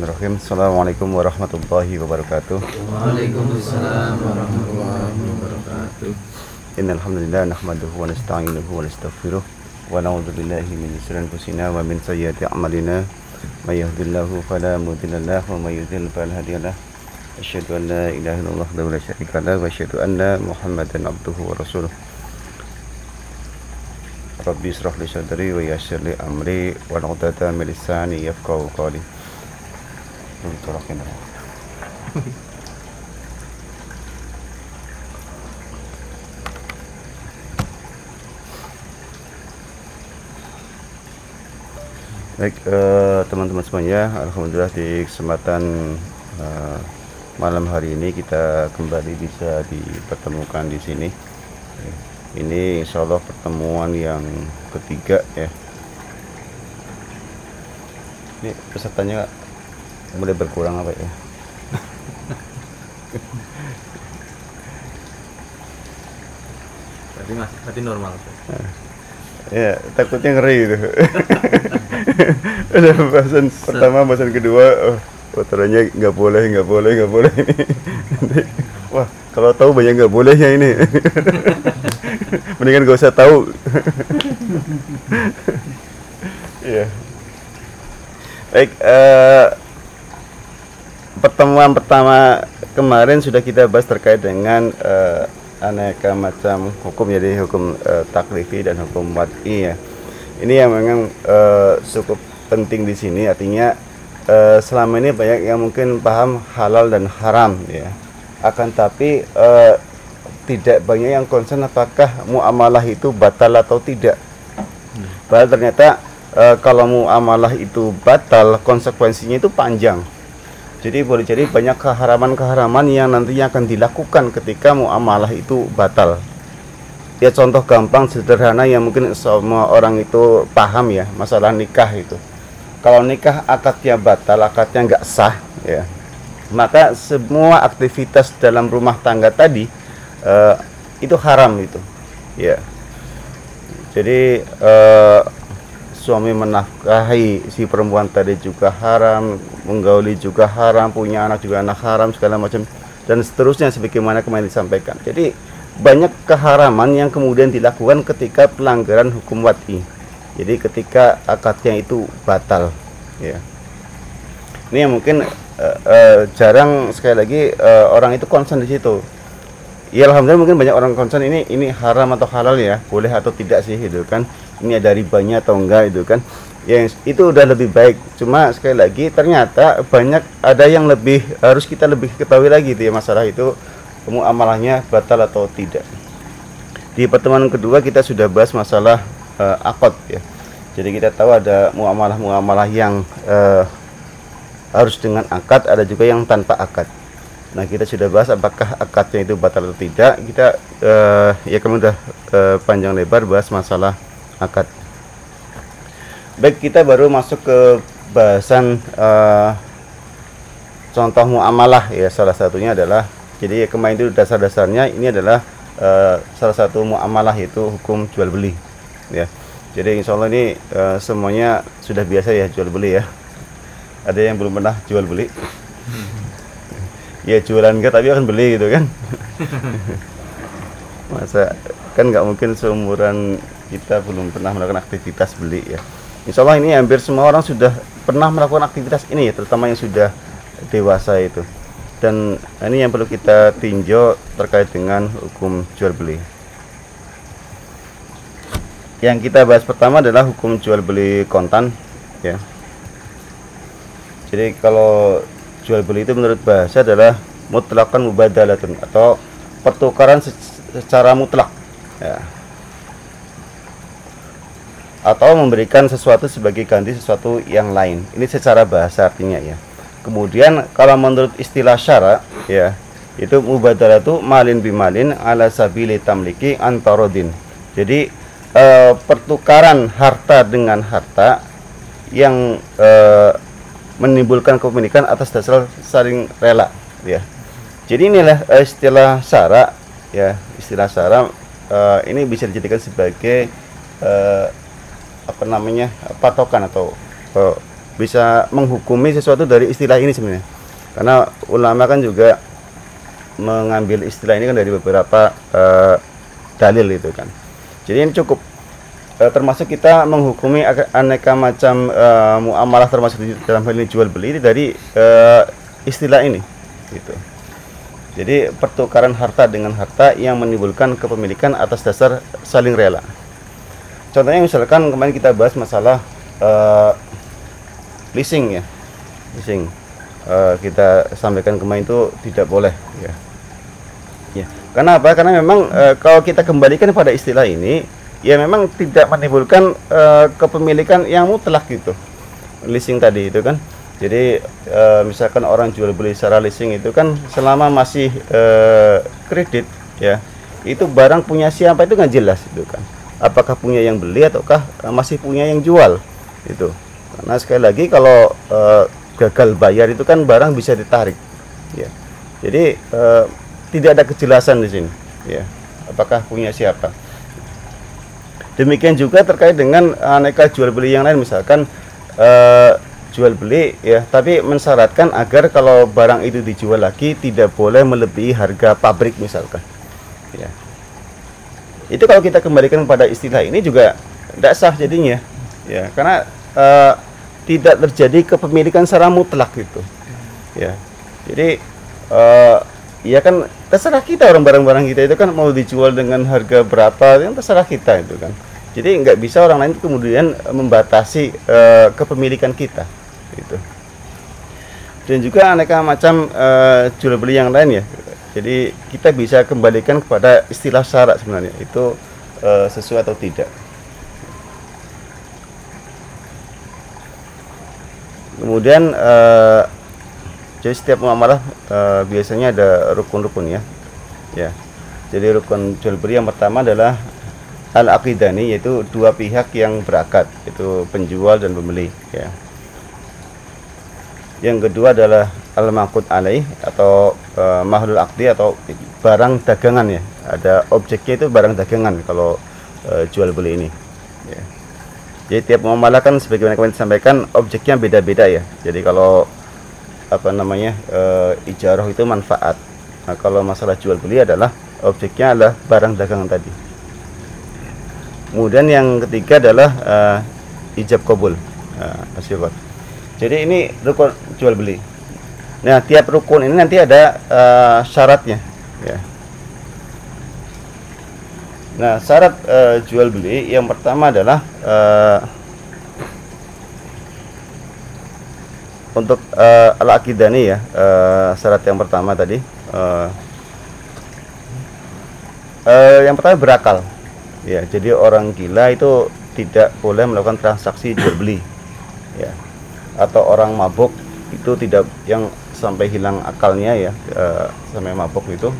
Bismillahirrahmanirrahim. Assalamualaikum warahmatullahi wabarakatuh. Waalaikumsalam warahmatullahi wabarakatuh. Innal hamdalillah nahmaduhu wa nasta'inuhu wa nastaghfiruh wa na'udzu billahi min shururi anfusina wa min sayyiati a'malina. May yahdihillahu fala mudilla lahu wa may yudlil fala hadiya lahu. Asyhadu an la ilaha illallah wa la syarika lahu wa asyhadu anna Muhammadan abduhu wa rasuluh. Rabbi israh li sadri wa yassir li amri wa uqdatan min lisani yafqahu qawli. Baik, teman-teman semuanya, alhamdulillah di kesempatan malam hari ini kita kembali bisa dipertemukan di sini. Ini insya Allah pertemuan yang ketiga ya. Ini pesertanya mulai berkurang apa ya? Berarti normal. Ya, takutnya ngeri itu. Ada bahasan pertama, bahasan kedua, ternyata nggak boleh. Wah, kalau tahu banyak nggak bolehnya ini. Mendingan gak usah tahu. Iya. Baik, pertemuan pertama kemarin sudah kita bahas terkait dengan aneka macam hukum, jadi hukum taklifi dan hukum wad'i ya. Ini yang memang cukup penting di sini, artinya selama ini banyak yang mungkin paham halal dan haram ya. Akan tapi tidak banyak yang concern apakah muamalah itu batal atau tidak. Padahal ternyata kalau muamalah itu batal, konsekuensinya itu panjang. Jadi boleh jadi banyak keharaman-keharaman yang nantinya akan dilakukan ketika muamalah itu batal. Ya contoh gampang sederhana yang mungkin semua orang itu paham ya, masalah nikah itu. Kalau nikah akadnya batal, akadnya nggak sah ya, maka semua aktivitas dalam rumah tangga tadi itu haram itu ya. Jadi suami menafkahi si perempuan tadi juga haram, menggauli juga haram, punya anak juga anak haram, segala macam dan seterusnya sebagaimana kemarin disampaikan. Jadi banyak keharaman yang kemudian dilakukan ketika pelanggaran hukum wad'i. Jadi ketika akadnya itu batal ya. Ini yang mungkin jarang sekali lagi orang itu concern di situ. Ya alhamdulillah mungkin banyak orang concern ini haram atau halal ya, boleh atau tidak sih gitu kan. Ini ada ribanya atau enggak itu kan. Yang itu udah lebih baik. Cuma sekali lagi ternyata banyak ada yang lebih harus kita lebih ketahui lagi itu ya, masalah itu muamalahnya batal atau tidak. Di pertemuan kedua kita sudah bahas masalah akad ya. Jadi kita tahu ada muamalah-muamalah yang harus dengan akad, ada juga yang tanpa akad. Nah kita sudah bahas apakah akadnya itu batal atau tidak. Kita ya kami sudah panjang lebar bahas masalah akad. Baik, kita baru masuk ke bahasan contoh muamalah ya. Salah satunya adalah, jadi ya, kemarin itu dasar-dasarnya ini adalah salah satu muamalah yaitu hukum jual beli ya. Jadi insya Allah ini semuanya sudah biasa ya jual beli ya. Ada yang belum pernah jual beli? Ya jualan enggak tapi akan beli gitu kan. Masa kan nggak mungkin seumuran kita belum pernah melakukan aktivitas beli ya. Insya Allah ini hampir semua orang sudah pernah melakukan aktivitas ini ya, terutama yang sudah dewasa itu. Dan ini yang perlu kita tinjau terkait dengan hukum jual beli. Yang kita bahas pertama adalah hukum jual beli kontan ya. Jadi kalau jual beli itu menurut bahasa adalah mutlaqan mubadalatun, atau pertukaran secara mutlak ya. Atau memberikan sesuatu sebagai ganti sesuatu yang lain. Ini secara bahasa artinya ya. Kemudian kalau menurut istilah syara ya, itu mubadalatu malin bimalin ala sabili tamliki antarodin. Jadi pertukaran harta dengan harta yang menimbulkan kepemilikan atas dasar saling rela ya. Jadi inilah istilah syara ya. Istilah syara ini bisa dijadikan sebagai apa namanya, patokan atau bisa menghukumi sesuatu dari istilah ini sebenarnya. Karena ulama kan juga mengambil istilah ini kan dari beberapa dalil itu kan. Jadi ini cukup termasuk kita menghukumi aneka macam muamalah, termasuk dalam hal ini jual beli dari istilah ini gitu. Jadi pertukaran harta dengan harta yang menimbulkan kepemilikan atas dasar saling rela. Contohnya misalkan kemarin kita bahas masalah leasing ya, leasing. Kita sampaikan kemarin itu tidak boleh ya. Ya. Karena apa? Karena memang kalau kita kembalikan pada istilah ini, ya memang tidak menimbulkan kepemilikan yang mutlak gitu. Leasing tadi itu kan. Jadi misalkan orang jual beli secara leasing itu kan selama masih kredit ya, itu barang punya siapa itu nggak jelas itu kan. Apakah punya yang beli ataukah masih punya yang jual itu. Karena sekali lagi kalau gagal bayar itu kan barang bisa ditarik ya. Jadi tidak ada kejelasan di sini ya, apakah punya siapa. Demikian juga terkait dengan aneka jual beli yang lain, misalkan jual beli ya, tapi mensyaratkan agar kalau barang itu dijual lagi tidak boleh melebihi harga pabrik misalkan ya. Itu kalau kita kembalikan pada istilah ini juga tidak sah jadinya ya, karena tidak terjadi kepemilikan secara mutlak gitu ya. Jadi ya kan terserah kita, orang barang-barang kita itu kan mau dijual dengan harga berapa yang terserah kita itu kan. Jadi nggak bisa orang lain kemudian membatasi kepemilikan kita gitu. Dan juga aneka macam jual beli yang lain ya. Jadi kita bisa kembalikan kepada istilah syarat sebenarnya itu sesuai atau tidak. Kemudian jadi setiap muamalah biasanya ada rukun-rukun ya. Ya. Jadi rukun jual beli yang pertama adalah al-aqidani, yaitu dua pihak yang berakad, itu penjual dan pembeli ya. Yang kedua adalah al-maqud alaih atau mahlul aqdi atau barang dagangan ya. Ada objeknya itu barang dagangan kalau jual beli ini ya. Jadi tiap muamalah kan sebagaimana kemarin disampaikan objeknya beda-beda ya. Jadi kalau apa namanya ijarah itu manfaat. Nah, kalau masalah jual beli adalah objeknya adalah barang dagangan tadi. Kemudian yang ketiga adalah ijab qabul. Asyikot. Jadi ini rukun jual beli. Nah, tiap rukun ini nanti ada syaratnya ya. Nah, syarat jual beli yang pertama adalah untuk al-aqidani ya, syarat yang pertama tadi yang pertama berakal ya. Jadi orang gila itu tidak boleh melakukan transaksi jual beli ya. Atau orang mabuk itu tidak, yang sampai hilang akalnya ya, sampai mabuk itu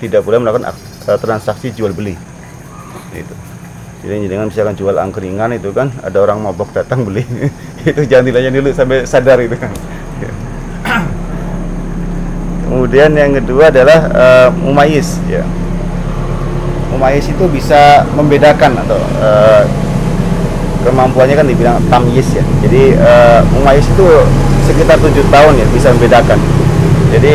tidak boleh melakukan transaksi jual beli itu. Jadi dengan misalkan jual angkringan itu kan ada orang mabuk datang beli itu jangan dilayani dulu sampai sadar itu kan. Kemudian yang kedua adalah mumayyiz ya. Mumayyiz itu bisa membedakan atau kemampuannya kan dibilang tamyiz ya. Jadi mumayyiz itu sekitar 7 tahun ya bisa membedakan. Jadi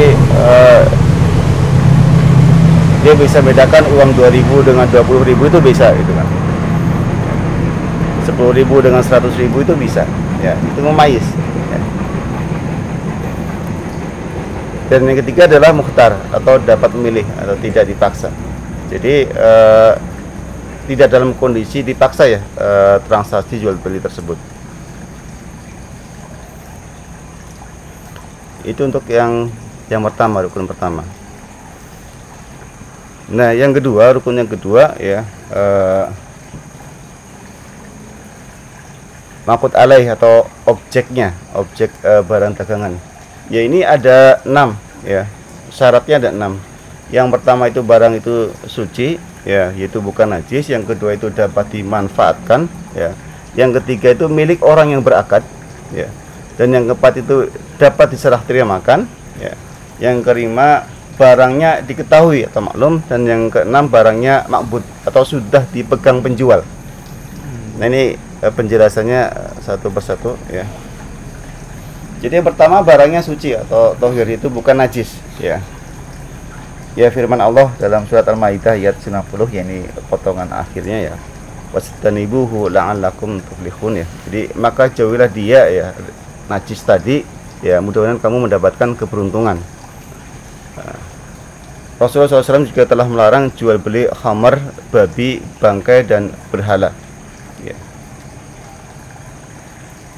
dia bisa bedakan uang 2.000 dengan 20.000 itu bisa itu kan. 10.000 dengan 100.000 itu bisa ya, itu mumayyiz ya. Dan yang ketiga adalah mukhtar atau dapat memilih atau tidak dipaksa. Jadi tidak dalam kondisi dipaksa ya transaksi jual beli tersebut. Itu untuk yang pertama, rukun pertama. Nah, yang kedua, rukun yang kedua ya, maqud alaih atau objeknya, objek barang dagangan. Ya, ini ada 6 ya. Syaratnya ada 6. Yang pertama itu barang itu suci ya, yaitu bukan najis. Yang kedua itu dapat dimanfaatkan ya. Yang ketiga itu milik orang yang berakad ya. Dan yang keempat itu dapat diserah terimakan ya. Yang kelima barangnya diketahui atau maklum, dan yang keenam barangnya makbud atau sudah dipegang penjual. Nah, ini penjelasannya satu persatu ya. Jadi yang pertama barangnya suci atau tohir itu bukan najis ya. Ya firman Allah dalam surat Al-Maidah ayat 90 yakni potongan akhirnya ya. Wastanibuhu la'allakum tuflihun ya. Jadi maka jauhilah dia ya najis tadi ya, mudah-mudahan kamu mendapatkan keberuntungan. Rasulullah SAW juga telah melarang jual beli khamar, babi, bangkai dan berhala ya.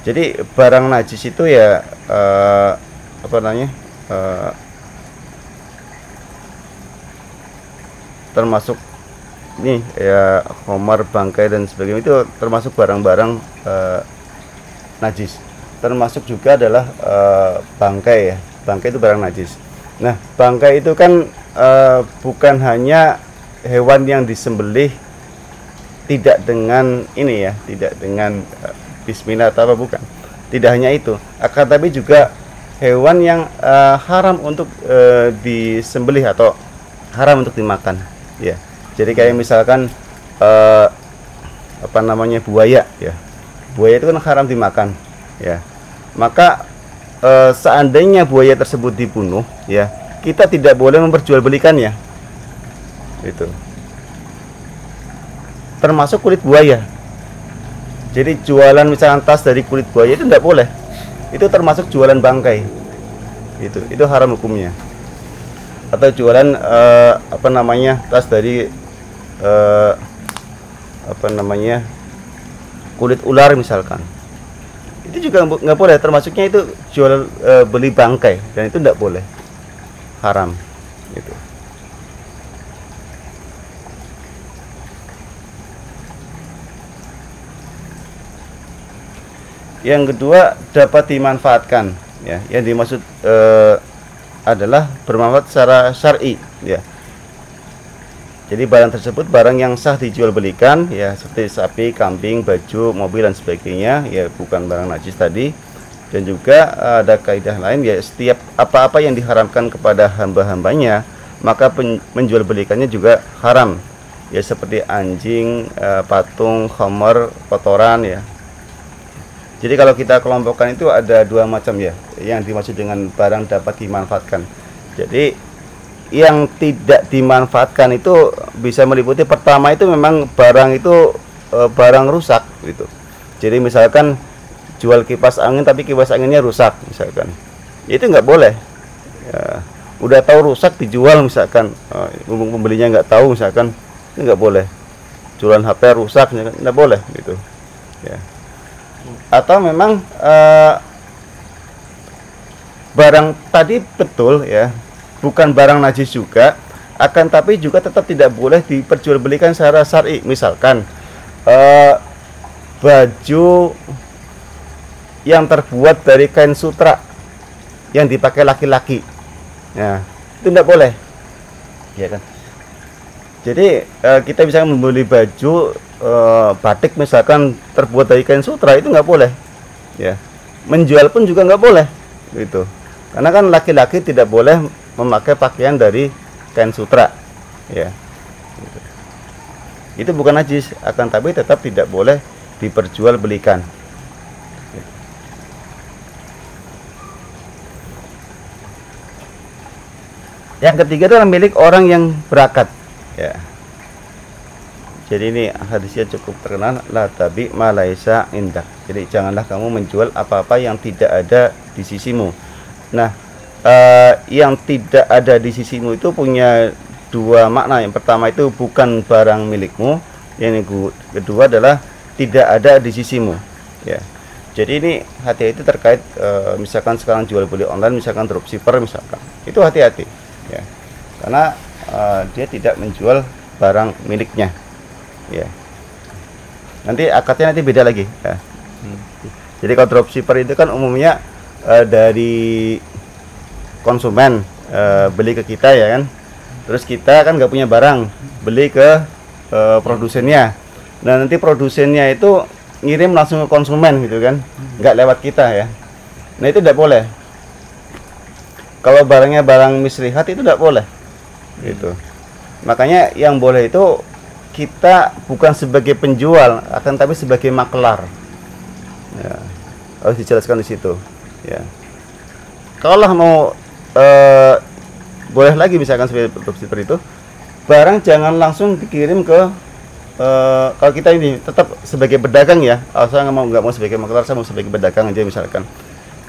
Jadi barang najis itu ya apa namanya termasuk nih ya khamar, bangkai dan sebagainya, itu termasuk barang-barang najis. Termasuk juga adalah bangkai ya. Bangkai itu barang najis. Nah, bangkai itu kan bukan hanya hewan yang disembelih tidak dengan ini ya, tidak dengan bismillah atau apa, bukan. Tidak hanya itu, akan tapi juga hewan yang haram untuk disembelih atau haram untuk dimakan ya. Jadi kayak misalkan apa namanya buaya ya. Buaya itu kan haram dimakan ya. Maka seandainya buaya tersebut dibunuh ya, kita tidak boleh memperjualbelikannya. Itu termasuk kulit buaya. Jadi jualan misalkan tas dari kulit buaya itu tidak boleh. Itu termasuk jualan bangkai. Itu haram hukumnya. Atau jualan apa namanya tas dari apa namanya kulit ular misalkan. Itu juga nggak boleh. Termasuknya itu jual beli bangkai dan itu tidak boleh. Haram. Gitu. Yang kedua dapat dimanfaatkan ya. Yang dimaksud adalah bermanfaat secara syar'i ya. Jadi barang tersebut barang yang sah dijual belikan ya, seperti sapi, kambing, baju, mobil dan sebagainya ya, bukan barang najis tadi. Dan juga ada kaidah lain ya, setiap apa-apa yang diharamkan kepada hamba-hambanya maka menjual belikannya juga haram ya, seperti anjing, patung, khamar, kotoran ya. Jadi kalau kita kelompokkan itu ada dua macam ya, yang dimaksud dengan barang dapat dimanfaatkan. Jadi yang tidak dimanfaatkan itu bisa meliputi, pertama itu memang barang itu barang rusak gitu. Jadi misalkan jual kipas angin tapi kipas anginnya rusak misalkan, itu nggak boleh ya. Udah tahu rusak dijual misalkan, pembelinya nggak tahu misalkan, itu nggak boleh. Jualan HP rusak nggak boleh gitu ya. Atau memang barang tadi betul ya, bukan barang najis juga, akan tapi juga tetap tidak boleh diperjualbelikan secara syar'i. Misalkan baju yang terbuat dari kain sutra yang dipakai laki-laki, ya itu tidak boleh ya kan. Jadi kita bisa membeli baju batik misalkan terbuat dari kain sutra, itu nggak boleh ya. Menjual pun juga nggak boleh gitu, karena kan laki-laki tidak boleh memakai pakaian dari kain sutra ya gitu. Itu bukan najis, akan tapi tetap tidak boleh diperjualbelikan. Yang ketiga adalah milik orang yang berakat ya. Jadi ini hadisnya cukup terkenal, la tabi ma laisa indak. Jadi janganlah kamu menjual apa-apa yang tidak ada di sisimu. Nah, yang tidak ada di sisimu itu punya dua makna. Yang pertama itu bukan barang milikmu, yang kedua adalah tidak ada di sisimu ya. Jadi ini hati-hati terkait misalkan sekarang jual beli online, misalkan dropshipper misalkan, itu hati-hati ya, karena dia tidak menjual barang miliknya ya. Nanti akadnya nanti beda lagi ya. Jadi kalau dropshipper itu kan umumnya dari konsumen beli ke kita ya kan, terus kita kan nggak punya barang, beli ke produsennya. Nah nanti produsennya itu ngirim langsung ke konsumen gitu kan, nggak lewat kita ya. Nah itu tidak boleh. Kalau barangnya barang mislihat itu tidak boleh gitu. Makanya yang boleh itu kita bukan sebagai penjual, akan tapi sebagai maklar ya, harus dijelaskan di situ ya. kalau mau eh, boleh lagi misalkan seperti itu, barang jangan langsung dikirim ke kalau kita ini tetap sebagai pedagang ya, saya nggak mau sebagai maklar, saya mau sebagai pedagang aja misalkan,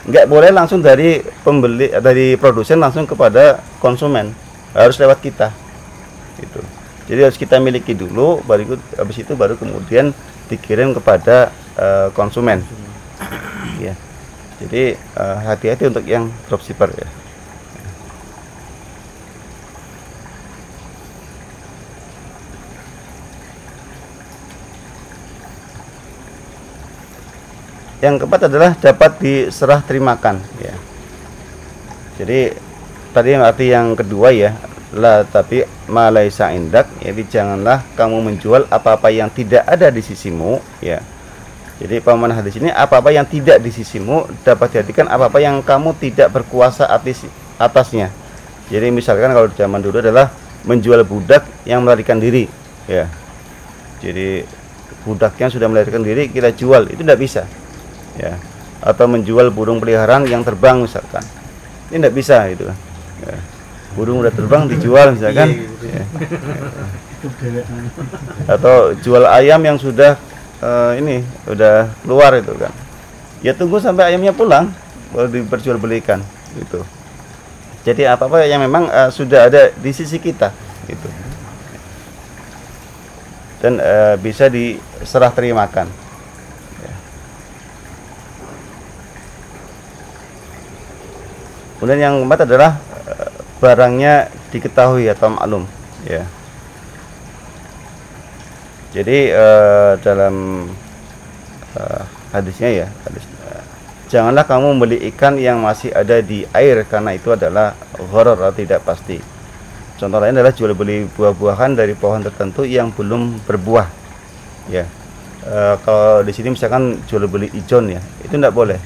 nggak boleh langsung dari pembeli, dari produsen langsung kepada konsumen, harus lewat kita gitu. Jadi harus kita miliki dulu, baru habis itu baru kemudian dikirim kepada konsumen ya. Jadi hati-hati untuk yang dropshipper ya. Yang keempat adalah dapat diserah terimakan ya. Jadi tadi yang arti yang kedua ya, la tapi malaisa indak, jadi janganlah kamu menjual apa-apa yang tidak ada di sisimu ya. Jadi pemahaman hadis ini, apa-apa yang tidak di sisimu dapat diartikan apa-apa yang kamu tidak berkuasa atasnya. Jadi misalkan kalau zaman dulu adalah menjual budak yang melarikan diri ya. Jadi budaknya sudah melarikan diri kita jual, itu tidak bisa ya. Atau menjual burung peliharaan yang terbang misalkan, ini tidak bisa itu ya. Burung udah terbang dijual misalkan ya. Atau jual ayam yang sudah ini udah keluar itu kan, ya tunggu sampai ayamnya pulang baru diperjualbelikan gitu. Jadi apa-apa yang memang sudah ada di sisi kita gitu, dan bisa diserah terimakan. Kemudian yang keempat adalah barangnya diketahui atau maklum ya. Jadi dalam hadisnya ya, janganlah kamu membeli ikan yang masih ada di air karena itu adalah gharar atau tidak pasti. Contoh lain adalah jual beli buah-buahan dari pohon tertentu yang belum berbuah ya. Kalau di sini misalkan jual beli ijon ya, itu tidak boleh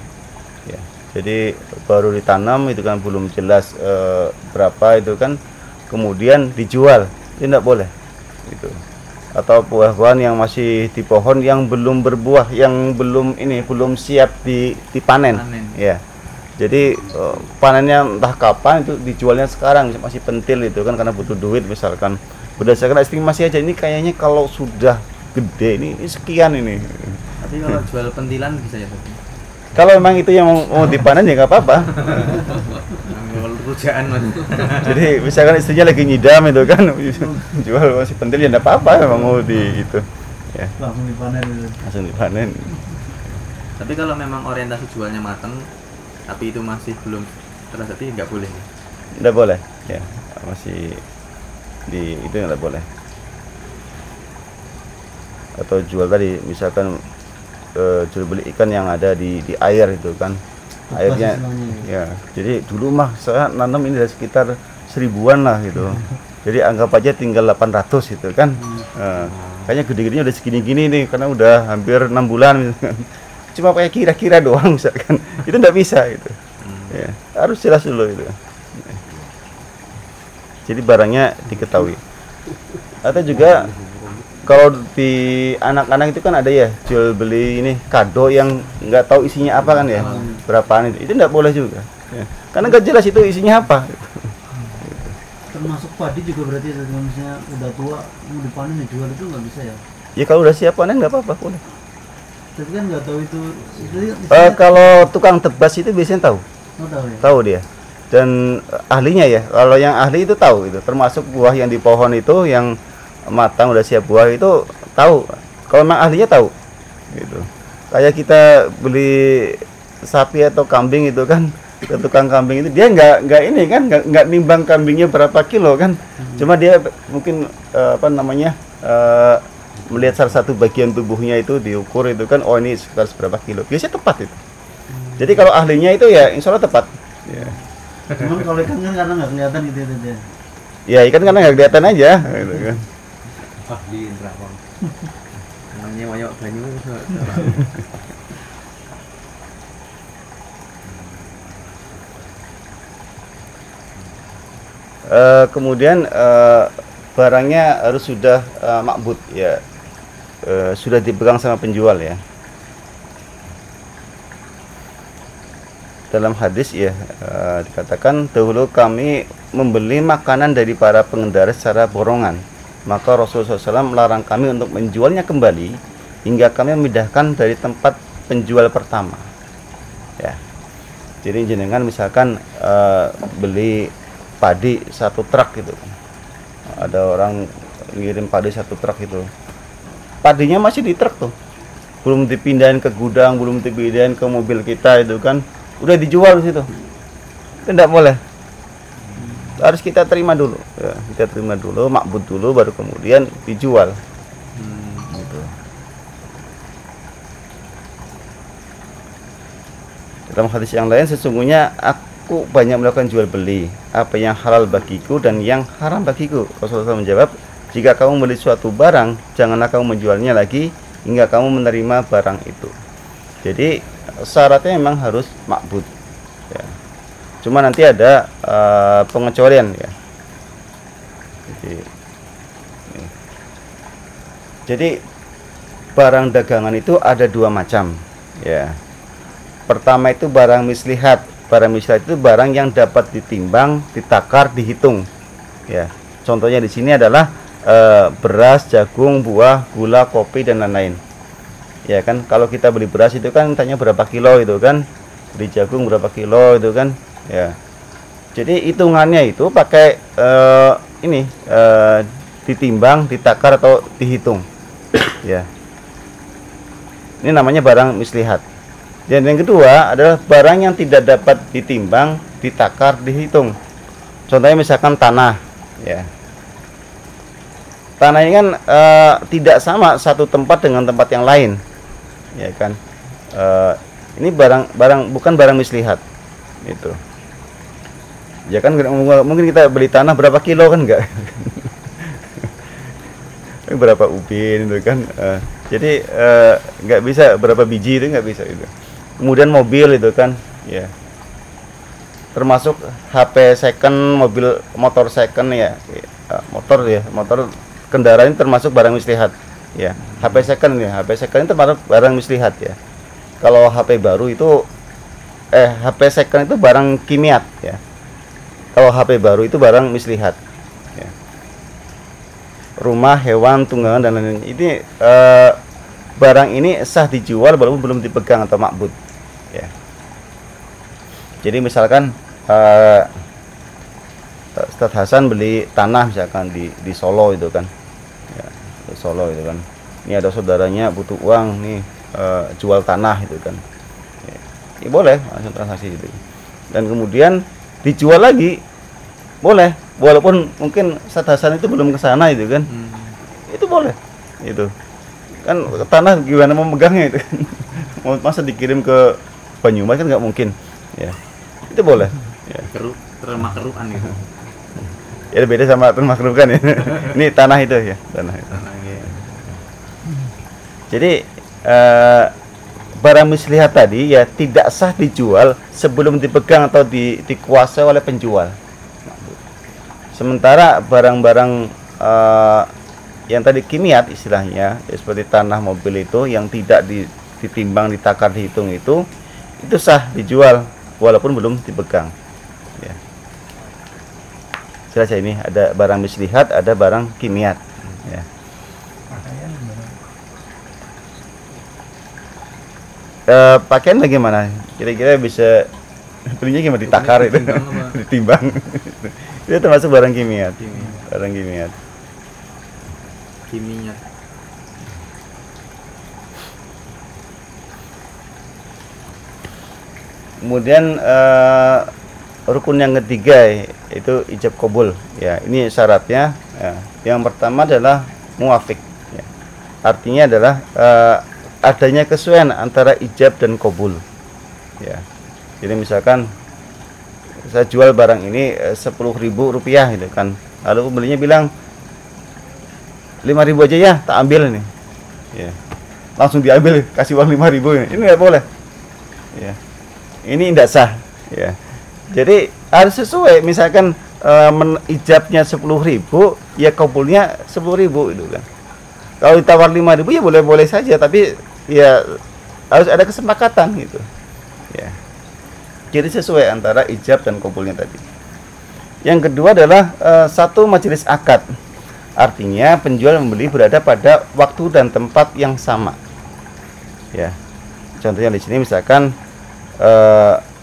ya. Jadi baru ditanam itu kan belum jelas berapa itu kan, kemudian dijual, itu tidak boleh gitu. Atau buah-buahan yang masih di pohon yang belum berbuah, yang belum siap dipanen ya. Jadi panennya entah kapan, itu dijualnya sekarang masih pentil itu kan, karena butuh duit misalkan. Berdasarkan estimasi aja ini kayaknya kalau sudah gede ini sekian ini. Tapi kalau jual pentilan bisa ya, Pak? Kalau memang itu yang mau dipanen ya nggak apa-apa. Rujaan Mas. Jadi misalkan istrinya lagi nyidam itu kan, jual masih pentil ya nggak apa-apa, memang mau di itu ya. Langsung dipanen. Tapi kalau memang orientasi jualnya matang, tapi itu masih belum terjadi, nggak boleh. Nggak boleh ya, masih di itu nggak boleh. Atau jual tadi misalkan jual beli ikan yang ada di air itu kan, airnya ya. Jadi dulu mah saya nanam ini dari sekitar 1000-an lah gitu. Jadi anggap aja tinggal 800 itu kan. Kayaknya gede-gedenya udah segini-gini nih karena udah hampir 6 bulan misalkan. Cuma pakai kira-kira doang misalkan. Itu enggak bisa gitu. Ya, harus jelas dulu itu. Jadi barangnya diketahui. Atau juga kalau di anak-anak itu kan ada ya jual beli ini kado yang nggak tahu isinya apa kan ya, berapaan itu nggak boleh juga ya. Karena nggak jelas itu isinya apa. Termasuk padi juga berarti misalnya udah tua mau dipanen dijual itu nggak bisa ya? Ya kalau udah siap panen nggak apa-apa boleh. Tapi kan nggak tahu itu kalau tukang tebas itu biasanya tahu. Oh, tahu ya? Tahu dia. Dan ahlinya ya, kalau yang ahli itu tahu itu, termasuk buah yang di pohon itu yang matang udah siap buah itu tahu. Kalau memang ahlinya tahu gitu. Kayak kita beli sapi atau kambing itu kan, ke tukang kambing itu dia nggak ini kan, nggak nimbang kambingnya berapa kilo kan. Cuma dia mungkin melihat salah satu bagian tubuhnya itu diukur itu kan, oh ini sekitar seberapa kilo, biasanya tepat itu. Jadi kalau ahlinya itu ya insya Allah tepat ya. Cuman kalau ikan kan karena nggak kelihatan gitu ya. Ya ikan karena nggak kelihatan aja gitu kan. Ahli Indrawang. Namanya wayok banyu. Kemudian barangnya harus sudah makbud ya, sudah dipegang sama penjual ya. dalam hadis ya, dikatakan dahulu kami membeli makanan dari para pengendara secara borongan, maka Rasulullah SAW melarang kami untuk menjualnya kembali hingga kami memindahkan dari tempat penjual pertama. Ya, jadi jenengan misalkan beli padi 1 truk gitu, ada orang ngirim padi 1 truk itu, padinya masih di truk tuh, belum dipindahin ke gudang, belum dipindahin ke mobil kita itu kan, udah dijual di situ. Tidak boleh, harus kita terima dulu ya, kita terima dulu, makbud dulu, baru kemudian dijual. Gitu. Dalam hadis yang lain, sesungguhnya aku banyak melakukan jual beli, apa yang halal bagiku dan yang haram bagiku. Rasulullah SAW menjawab, jika kamu membeli suatu barang, janganlah kamu menjualnya lagi hingga kamu menerima barang itu. Jadi syaratnya memang harus makbud ya. Cuma nanti ada pengecualian ya. Jadi barang dagangan itu ada 2 macam ya. Pertama itu barang mislihat. Barang mislihat itu barang yang dapat ditimbang, ditakar, dihitung ya. Contohnya di sini adalah beras, jagung, buah, gula, kopi dan lain-lain. Ya kan, kalau kita beli beras itu kan tanya berapa kilo itu kan, beli jagung berapa kilo itu kan, ya. Jadi hitungannya itu pakai ditimbang, ditakar atau dihitung, ya. Ini namanya barang mislihat. Dan yang kedua adalah barang yang tidak dapat ditimbang, ditakar, dihitung. Contohnya misalkan tanah, ya. Tanah ini kan tidak sama satu tempat dengan tempat yang lain, ya kan. Ini bukan barang mislihat, itu. Ya kan, mungkin kita beli tanah berapa kilo kan enggak? Berapa ubin itu kan. Jadi nggak bisa berapa biji, itu nggak bisa itu. Kemudian mobil itu kan, ya. Termasuk HP second, motor second ya. Motor kendaraan ini termasuk barang mislihat ya. HP second ya, HP second itu termasuk barang mislihat ya. Kalau HP baru itu HP second itu barang kimiat ya. Kalau HP baru itu barang mislihat ya. Rumah, hewan, tunggangan dan lain-lain ini barang ini sah dijual walaupun belum dipegang atau makbud ya. Jadi misalkan Ustadz Hasan beli tanah misalkan di Solo itu kan ya, di Solo itu kan, ini ada saudaranya butuh uang nih, jual tanah itu kan ya, boleh langsung transaksi itu, dan kemudian dijual lagi boleh, walaupun mungkin Ustadz Hasan itu belum ke sana itu kan, itu boleh itu kan, tanah gimana mau megangnya itu kan. Masa dikirim ke Banyumas kan nggak mungkin ya, itu boleh ya. Termakruhan gitu. Ya beda sama termakrukan ya. Ini tanah itu ya, tanah itu. Jadi barang mislihat tadi ya tidak sah dijual sebelum dipegang atau dikuasai oleh penjual. Sementara barang-barang yang tadi kimiat istilahnya ya, seperti tanah, mobil itu yang tidak ditimbang, ditakar, dihitung itu sah dijual walaupun belum dipegang. Ya. Jelas ya, ini ada barang mislihat, ada barang kimiat. Ya. Pakaian bagaimana? Kira-kira bisa belinya gimana, ditakar itu, ditimbang. Itu termasuk barang kimiat. Barang kimiat. Kemudian rukun yang ketiga itu ijab qabul ya. Ini syaratnya ya. Yang pertama adalah muwafiq ya. Artinya adalah adanya kesesuaian antara ijab dan qabul ya. Jadi misalkan saya jual barang ini 10.000 rupiah gitu kan, lalu pembelinya bilang 5.000 aja ya, tak ambil ini ya. Langsung diambil, kasih uang 5.000 ini nggak boleh ya. Ini tidak sah ya. Jadi harus sesuai, misalkan ijabnya 10.000 ya, kabulnya 10.000 itu kan. Kalau ditawar 5.000 ya boleh-boleh saja, tapi ya harus ada kesepakatan gitu ya. Jadi sesuai antara ijab dan kabulnya tadi. Yang kedua adalah satu majelis akad. Artinya penjual dan pembeli berada pada waktu dan tempat yang sama. Ya. Contohnya di sini misalkan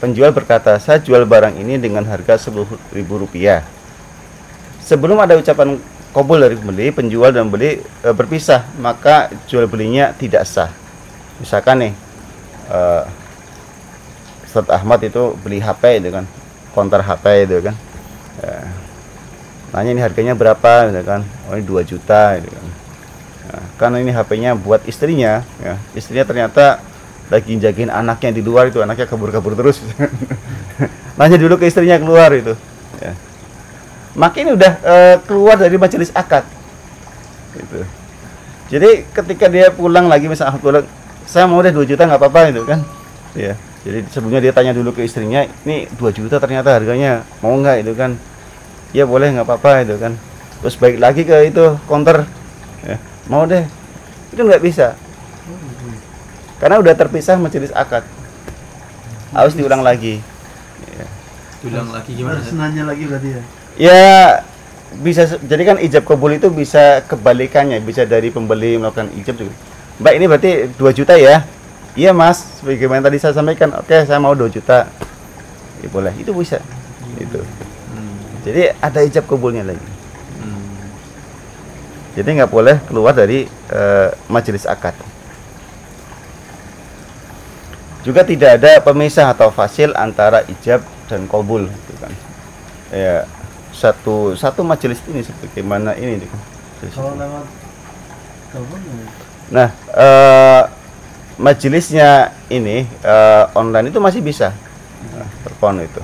penjual berkata, "Saya jual barang ini dengan harga Rp10.000. Sebelum ada ucapan kabul dari pembeli, penjual dan pembeli berpisah, maka jual belinya tidak sah. Misalkan nih Ustadz Ahmad itu beli HP itu kan, konter HP itu kan, nanya ini harganya berapa gitu kan, oh ini 2 juta gitu kan. Nah, karena ini HP-nya buat istrinya, ya, istrinya ternyata lagi jagain anaknya di luar, itu anaknya kabur-kabur terus. Nanya dulu ke istrinya keluar itu, ya. Maka ini udah keluar dari majelis akad gitu. Jadi ketika dia pulang lagi, misalnya pulang, saya mau deh 2 juta nggak apa-apa itu kan, ya. Jadi sebelumnya dia tanya dulu ke istrinya, ini 2 juta ternyata harganya, mau nggak itu kan, ya boleh nggak apa-apa itu kan. Terus balik lagi ke itu konter, ya, mau deh, itu nggak bisa karena udah terpisah majelis akad, harus diulang lagi, ya. Diulang lagi gimana? Harus nanya lagi berarti ya. Ya bisa, jadi kan ijab kabul itu bisa kebalikannya, bisa dari pembeli melakukan ijab juga. Mbak, ini berarti 2 juta ya? Iya mas, sebagaimana tadi saya sampaikan. Oke, saya mau 2 juta, ya, boleh, itu bisa itu. Jadi ada ijab kabulnya lagi. Jadi nggak boleh keluar dari majelis akad. Juga tidak ada pemisah atau fasil antara ijab dan kabul gitu kan. Ya, satu majelis ini sebagaimana ini gitu. Kalau lewat telepon ya. Nah, majelisnya ini online itu masih bisa, telepon itu.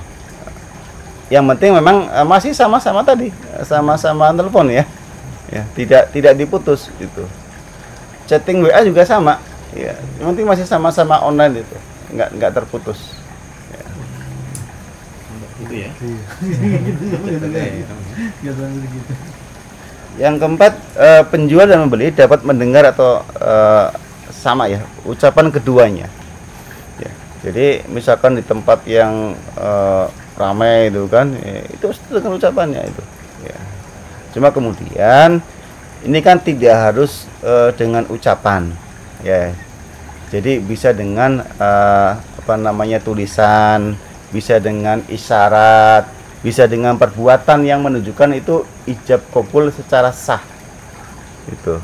Yang penting memang masih sama-sama tadi, sama-sama telepon ya, ya, tidak diputus itu. Chatting WA juga sama, ya. Yang penting masih sama-sama online itu, nggak terputus. Ya. Gitu ya. Yang keempat, penjual dan pembeli dapat mendengar atau sama ya ucapan keduanya. Ya, jadi misalkan di tempat yang ramai itu kan, ya, itu dengan ucapannya itu. Ya. Cuma kemudian ini kan tidak harus dengan ucapan, ya. Jadi bisa dengan tulisan, bisa dengan isyarat, bisa dengan perbuatan yang menunjukkan itu ijab kabul secara sah. Itu.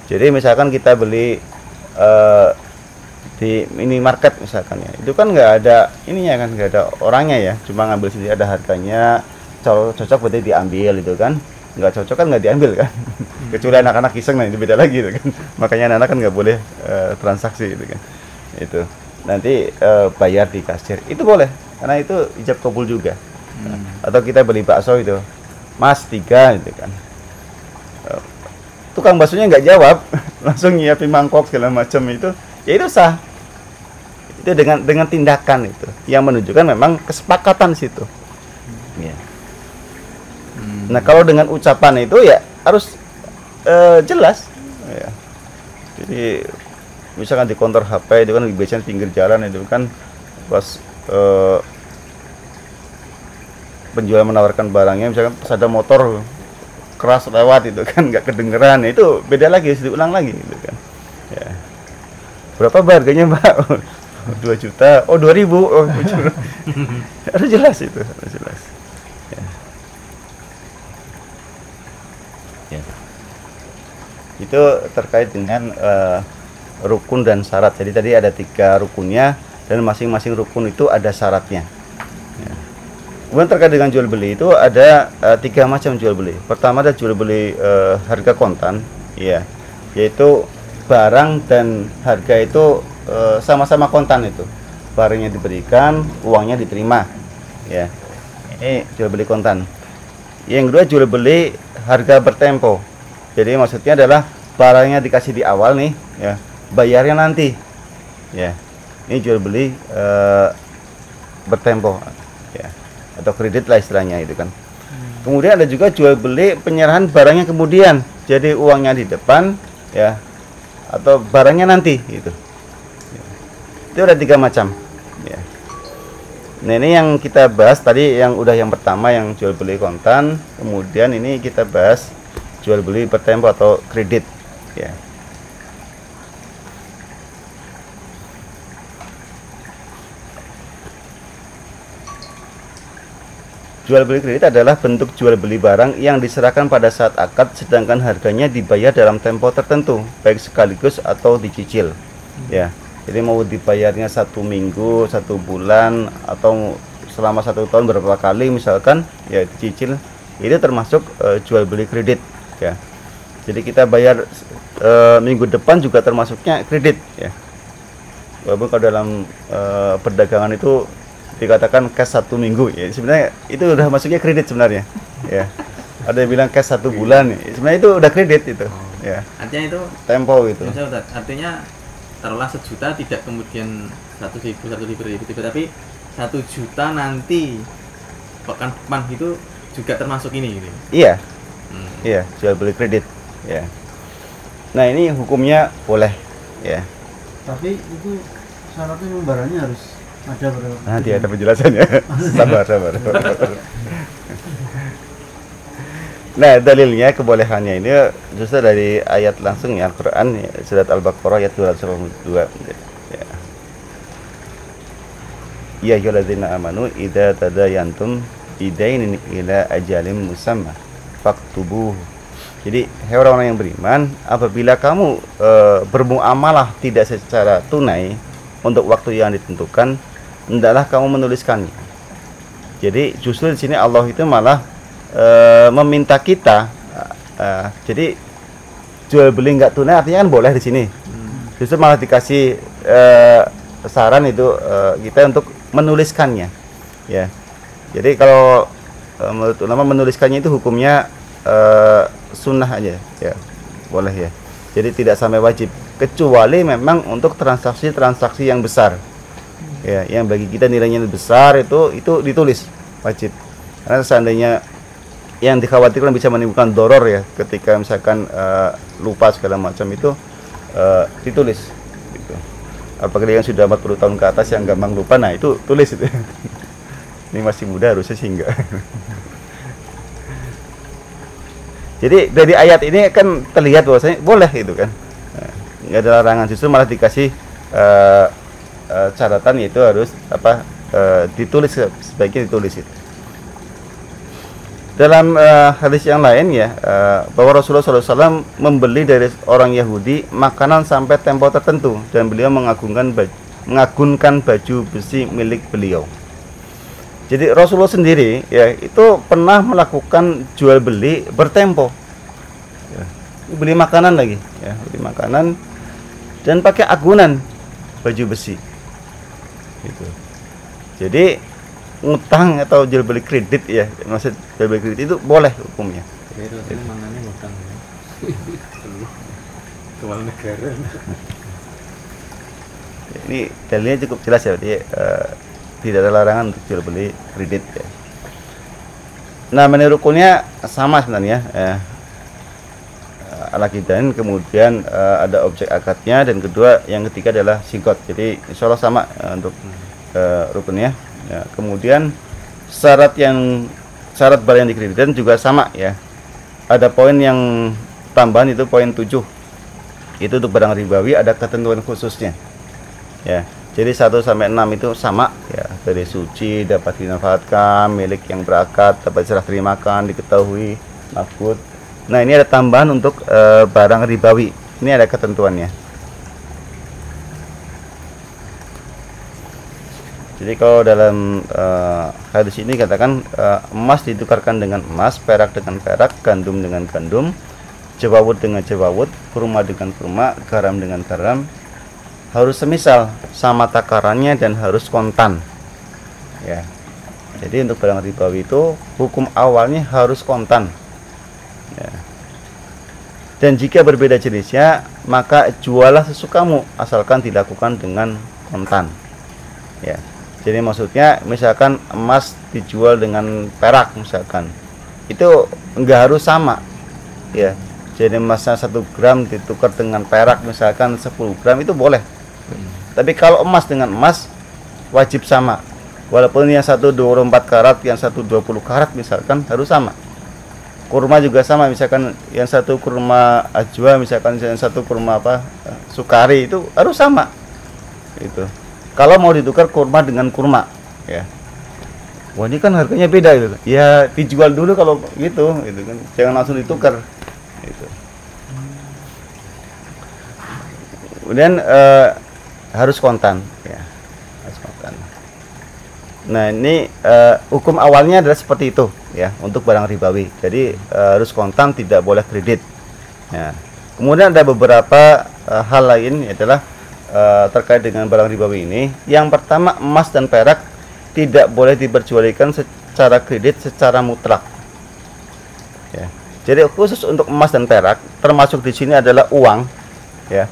Jadi misalkan kita beli di minimarket misalkan ya, itu kan nggak ada ininya kan, nggak ada orangnya ya, cuma ngambil sendiri, ada harganya, cocok berarti diambil itu kan, nggak cocok kan nggak diambil kan. Kecuali anak-anak iseng, nah itu beda lagi itu kan. Makanya anak-anak kan nggak boleh transaksi gitu kan. Itu nanti bayar di kasir itu boleh, karena itu ijab kabul juga. Atau kita beli bakso itu, mas 3 gitu kan, tukang baksonya nggak jawab, langsung nyiapin mangkok segala macam itu, ya itu sah. Itu dengan tindakan itu yang menunjukkan memang kesepakatan situ. Ya. Nah kalau dengan ucapan itu ya harus jelas. Ya. Jadi misalkan di konter HP itu kan biasanya pinggir jalan itu kan, pas penjual menawarkan barangnya, misalkan pas ada motor keras lewat itu kan nggak kedengeran, itu beda lagi, harus diulang lagi gitu kan. Ya. Berapa harganya mbak? 2 juta. Oh 2.000. Oh harus jelas itu, harus jelas. Ya. Ya. Itu terkait dengan rukun dan syarat. Jadi tadi ada 3 rukunnya dan masing-masing rukun itu ada syaratnya. Ya. Kemudian terkait dengan jual beli itu ada 3 macam jual beli. Pertama ada jual beli harga kontan, ya, yaitu barang dan harga itu sama-sama kontan itu. Barangnya diberikan, uangnya diterima. Ya. Ini jual beli kontan. Yang kedua jual beli harga bertempo. Jadi maksudnya adalah barangnya dikasih di awal nih, ya, bayarnya nanti. Ya. Ini jual beli bertempo, ya, atau kredit lah istilahnya itu kan. Kemudian ada juga jual beli penyerahan barangnya kemudian, jadi uangnya di depan, ya, atau barangnya nanti gitu. Ya. Itu ada 3 macam. Ya. Nah ini yang kita bahas tadi, yang pertama yang jual beli kontan, kemudian ini kita bahas jual beli bertempo atau kredit ya. Jual beli kredit adalah bentuk jual beli barang yang diserahkan pada saat akad, sedangkan harganya dibayar dalam tempo tertentu, baik sekaligus atau dicicil ya. Jadi mau dibayarnya 1 minggu, 1 bulan, atau selama 1 tahun berapa kali misalkan ya dicicil, itu termasuk jual beli kredit ya. Jadi kita bayar minggu depan juga termasuknya kredit ya. Walaupun kalau dalam perdagangan itu dikatakan cash 1 minggu ya, sebenarnya itu udah masuknya kredit sebenarnya ya. Ada yang bilang cash 1 bulan ya, sebenarnya itu udah kredit itu ya. Artinya itu tempo gitu. Artinya taruhlah 1 juta, tidak kemudian 1.000 tiba-tiba, tapi 1 juta nanti pekan depan itu juga termasuk ini gitu. Iya. Iya, jual beli kredit ya. Nah ini hukumnya boleh ya. Tapi itu syaratnya memang barangnya harus ada berapa? Nanti ada penjelasannya. sabar. Nah dalilnya kebolehannya ini justru dari ayat langsung ya, Al-Quran ya, surat Al-Baqarah ayat 282 ya. Ya ayyuhalladzina amanu idza tadayantum bidainin ila ajalin musamma faktubuh. Jadi hai orang-orang yang beriman, apabila kamu bermuamalah tidak secara tunai untuk waktu yang ditentukan, hendaklah kamu menuliskannya. Jadi justru di sini Allah itu malah meminta kita, jadi jual beli nggak tunai artinya kan boleh di sini. Justru malah dikasih saran itu kita untuk menuliskannya, ya. Jadi kalau menurut ulama menuliskannya itu hukumnya sunnah aja, ya, boleh ya. Jadi tidak sampai wajib, kecuali memang untuk transaksi-transaksi yang besar, ya, yang bagi kita nilainya besar itu ditulis wajib. Karena seandainya yang dikhawatirkan bisa menimbulkan doror ya, ketika misalkan lupa segala macam itu ditulis gitu. Apalagi yang sudah 40 tahun ke atas yang gampang lupa, nah itu tulis itu. Ini masih muda harusnya sih enggak. Jadi dari ayat ini kan terlihat bahwasanya boleh itu kan, nggak ada larangan, justru malah dikasih catatan yaitu harus ditulis, sebaiknya ditulis itu. Dalam hadis yang lain ya, bahwa Rasulullah SAW membeli dari orang Yahudi makanan sampai tempo tertentu dan beliau mengagungkan baju besi milik beliau. Jadi Rasulullah sendiri ya itu pernah melakukan jual beli bertempo, ya, beli makanan lagi, ya, beli makanan dan pakai agunan baju besi. Gitu. Jadi ngutang atau jual beli kredit ya, maksud jual beli kredit itu boleh hukumnya. Jadi rasanya mangannya ngutang ya. Keuangan negara. Ini dalilnya cukup jelas ya, jadi tidak ada larangan untuk jual beli kredit ya. Nah menurut rukunnya sama sebenarnya al-aqidain, kemudian ada objek akadnya, dan yang ketiga adalah sigot. Jadi insya Allah sama untuk rukunnya ya. Kemudian syarat barang yang dikreditkan juga sama ya. Ada poin yang tambahan, itu poin 7, itu untuk barang ribawi ada ketentuan khususnya ya. Jadi 1 sampai 6 itu sama ya, dari suci, dapat dinafatkan, milik yang berakad, dapat serah terimakan, diketahui, mafkud. Nah ini ada tambahan untuk barang ribawi, ini ada ketentuannya. Jadi kalau dalam hadis ini katakan emas ditukarkan dengan emas, perak dengan perak, gandum dengan gandum, jewawut dengan jewawut, kurma dengan kurma, garam dengan garam, harus semisal, sama takarannya, dan harus kontan ya. Jadi untuk barang ribawi itu hukum awalnya harus kontan ya. Dan jika berbeda jenisnya, maka jualah sesukamu asalkan dilakukan dengan kontan ya. Jadi maksudnya misalkan emas dijual dengan perak misalkan, itu enggak harus sama ya. Jadi emasnya 1 gram ditukar dengan perak misalkan 10 gram, itu boleh. Tapi kalau emas dengan emas wajib sama Walaupun yang satu 24 karat, yang satu 20 karat misalkan harus sama. Kurma juga sama, misalkan yang satu kurma ajwa, misalkan yang satu kurma sukari, itu harus sama. Itu. Kalau mau ditukar kurma dengan kurma, ya. Wah, ini kan harganya beda gitu. Ya dijual dulu kalau gitu kan. Jangan langsung ditukar. Gitu. Kemudian harus kontan, ya. Harus kontan. Nah, ini hukum awalnya adalah seperti itu, ya, untuk barang ribawi. Jadi harus kontan, tidak boleh kredit. Ya. Kemudian ada beberapa hal lain, adalah terkait dengan barang ribawi ini. Yang pertama, emas dan perak tidak boleh diperjualbelikan secara kredit secara mutlak. Ya. Jadi khusus untuk emas dan perak, termasuk di sini adalah uang. Ya.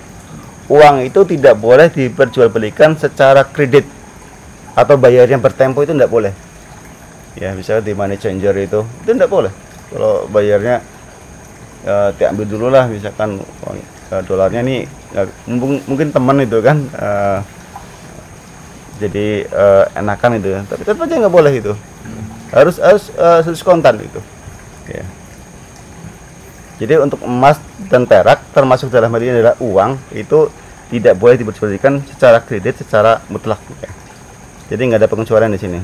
Uang itu tidak boleh diperjualbelikan secara kredit atau bayarnya bertempo, itu tidak boleh. Ya, misalnya di money changer itu tidak boleh. Kalau bayarnya diambil dulu lah, misalkan dolarnya nih, mungkin teman itu kan, jadi enakan itu, tapi tetap aja nggak boleh itu. Harus kontan itu. Ya. Jadi untuk emas dan perak, termasuk dalam hal ini adalah uang, itu tidak boleh diperjualbelikan secara kredit secara mutlak. Ya. Jadi nggak ada pengecualian di sini.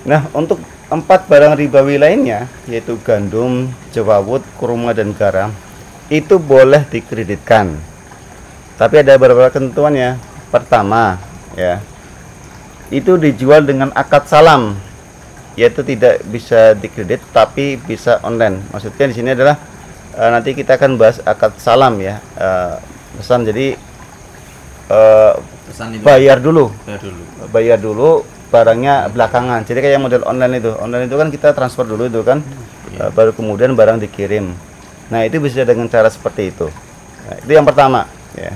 Nah, untuk 4 barang ribawi lainnya, yaitu gandum, jawawut, kurma, dan garam, itu boleh dikreditkan. Tapi ada beberapa ketentuannya. Pertama, ya, itu dijual dengan akad salam, yaitu tidak bisa dikredit tapi bisa online. Maksudnya di sini adalah nanti kita akan bahas akad salam, ya, pesan. Jadi Pesan itu bayar dulu. bayar dulu. Barangnya belakangan. Jadi kayak model online itu kan kita transfer dulu itu kan, baru kemudian barang dikirim. Nah, itu bisa dengan cara seperti itu. Nah, itu yang pertama, ya.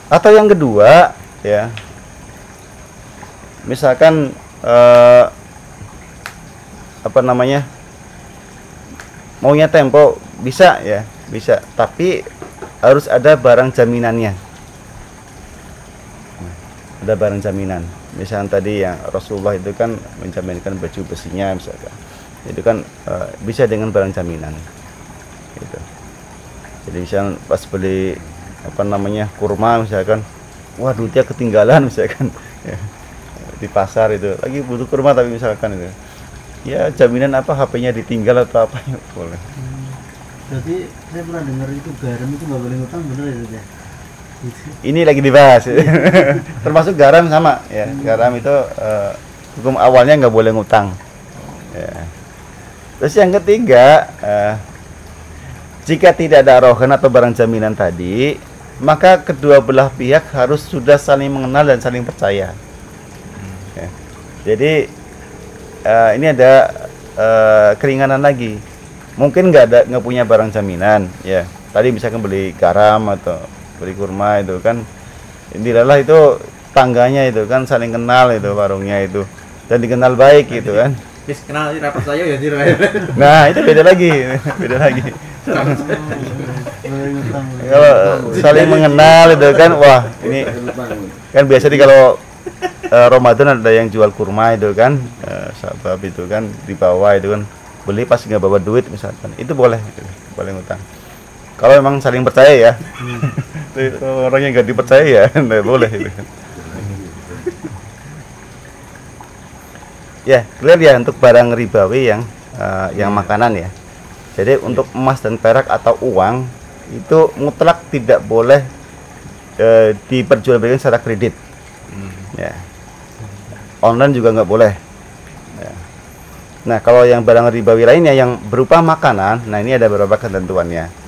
Atau yang kedua, ya, misalkan maunya tempo, bisa, ya, bisa. Tapi harus ada barang jaminannya. Ada barang jaminan. Misalnya tadi yang Rasulullah itu kan menjaminkan baju besinya, misalkan. Itu kan bisa dengan barang jaminan. Gitu. Jadi misalnya pas beli kurma, misalkan, wah, duitnya ketinggalan, misalkan, ya, di pasar itu lagi butuh kurma, tapi misalkan itu, ya, jaminan HP-nya ditinggal atau apa, ya, boleh. Berarti saya pernah dengar itu garam itu nggak boleh ngutang, bener ya, ya? Ini lagi dibahas. Termasuk garam sama, ya. Garam itu hukum awalnya nggak boleh ngutang. Ya. Terus yang ketiga, jika tidak ada arogan atau barang jaminan tadi, maka kedua belah pihak harus sudah saling mengenal dan saling percaya. Ya. Jadi ini ada keringanan lagi. Mungkin nggak punya barang jaminan, ya. Tadi misalkan beli garam atau beli kurma itu kan, inilah itu tangganya itu kan saling kenal itu warungnya itu, dan dikenal baik gitu kan. Bis kenal rapat saya ya tidak. Nah, itu beda lagi. Kalau saling mengenal itu kan, wah, ini kan biasanya kalau Ramadan ada yang jual kurma itu kan, sahabat itu kan dibawa itu kan, beli pas nggak bawa duit misalkan, itu boleh ngutang. Kalau memang saling percaya, ya. Itu orang yang nggak dipercaya, ya nggak boleh itu. Ya, clear ya untuk barang ribawi yang makanan, ya. Jadi untuk emas dan perak atau uang itu mutlak tidak boleh diperjualbelikan secara kredit. Ya. Online juga nggak boleh. Ya. Nah, kalau yang barang ribawi lainnya yang berupa makanan, nah ini ada beberapa ketentuannya.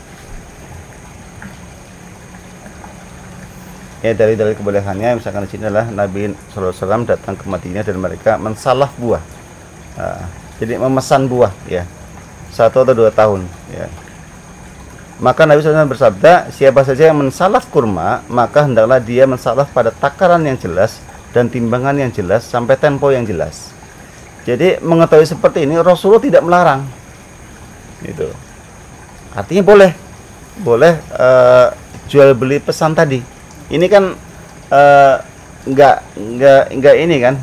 Ya, dari kebolehannya, misalkan di sini adalah Nabi SAW datang ke Madinah dan mereka mensalaf buah. Jadi memesan buah, ya, 1 atau 2 tahun, ya. Maka Nabi SAW bersabda, siapa saja yang mensalaf kurma, maka hendaklah dia mensalaf pada takaran yang jelas dan timbangan yang jelas sampai tempo yang jelas. Jadi mengetahui seperti ini, Rasulullah tidak melarang. Gitu. Artinya boleh jual beli pesan tadi. Ini kan nggak ini kan,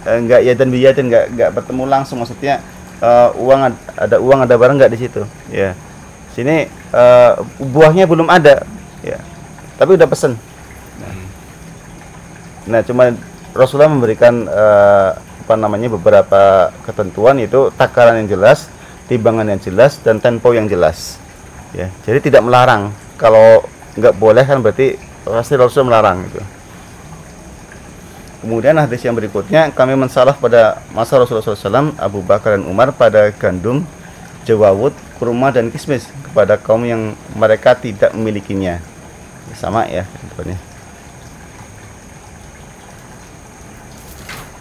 nggak ya dan biya dan nggak bertemu langsung, maksudnya ada uang ada barang nggak di situ ya. Sini buahnya belum ada ya, tapi udah pesen. Nah cuma Rasulullah memberikan beberapa ketentuan, itu takaran yang jelas, timbangan yang jelas, dan tempo yang jelas ya. Jadi tidak melarang. Kalau nggak boleh kan berarti pasti Rasul melarang itu. Kemudian hadis yang berikutnya, kami mensalah pada masa Rasulullah SAW, Abu Bakar dan Umar pada gandum, jawawut, kurma dan kismis kepada kaum yang mereka tidak memilikinya. Sama ya tentunya.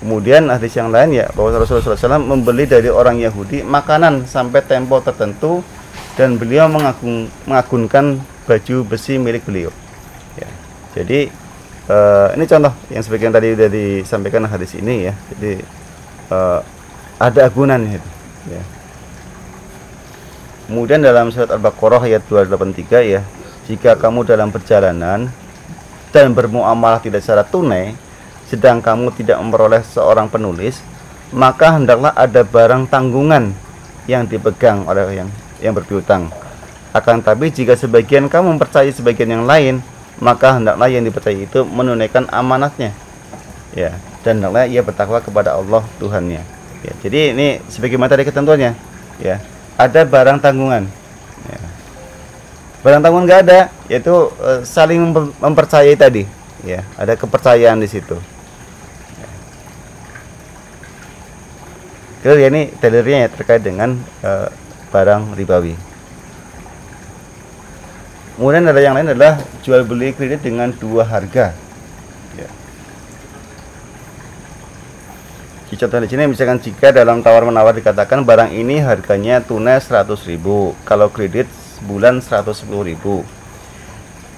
Kemudian hadis yang lain ya, bahwa Rasulullah SAW membeli dari orang Yahudi makanan sampai tempo tertentu, dan beliau mengagunkan baju besi milik beliau ya. Jadi ini contoh yang sebagian tadi sudah disampaikan hadis ini ya. Jadi ada agunannya itu ya. Kemudian dalam surat Al-Baqarah ayat 283 ya, jika kamu dalam perjalanan dan bermuamalah tidak secara tunai, sedang kamu tidak memperoleh seorang penulis, maka hendaklah ada barang tanggungan yang dipegang oleh yang berpiutang. Akan tapi jika sebagian kamu mempercayai sebagian yang lain, maka hendaklah yang dipercayai itu menunaikan amanatnya ya, dan hendaklah ia bertakwa kepada Allah Tuhannya ya. Jadi ini sebagaimana tadi ketentuannya ya, ada barang tanggungan ya. Barang tanggungan nggak ada, yaitu saling mempercayai tadi ya, ada kepercayaan di situ ya. Jadi ini dalilnya ya, terkait dengan barang ribawi. Kemudian ada yang lain adalah jual beli kredit dengan dua harga. Ya. Contoh di sini misalkan jika dalam tawar menawar dikatakan barang ini harganya tunai 100.000, kalau kredit sebulan 110.000.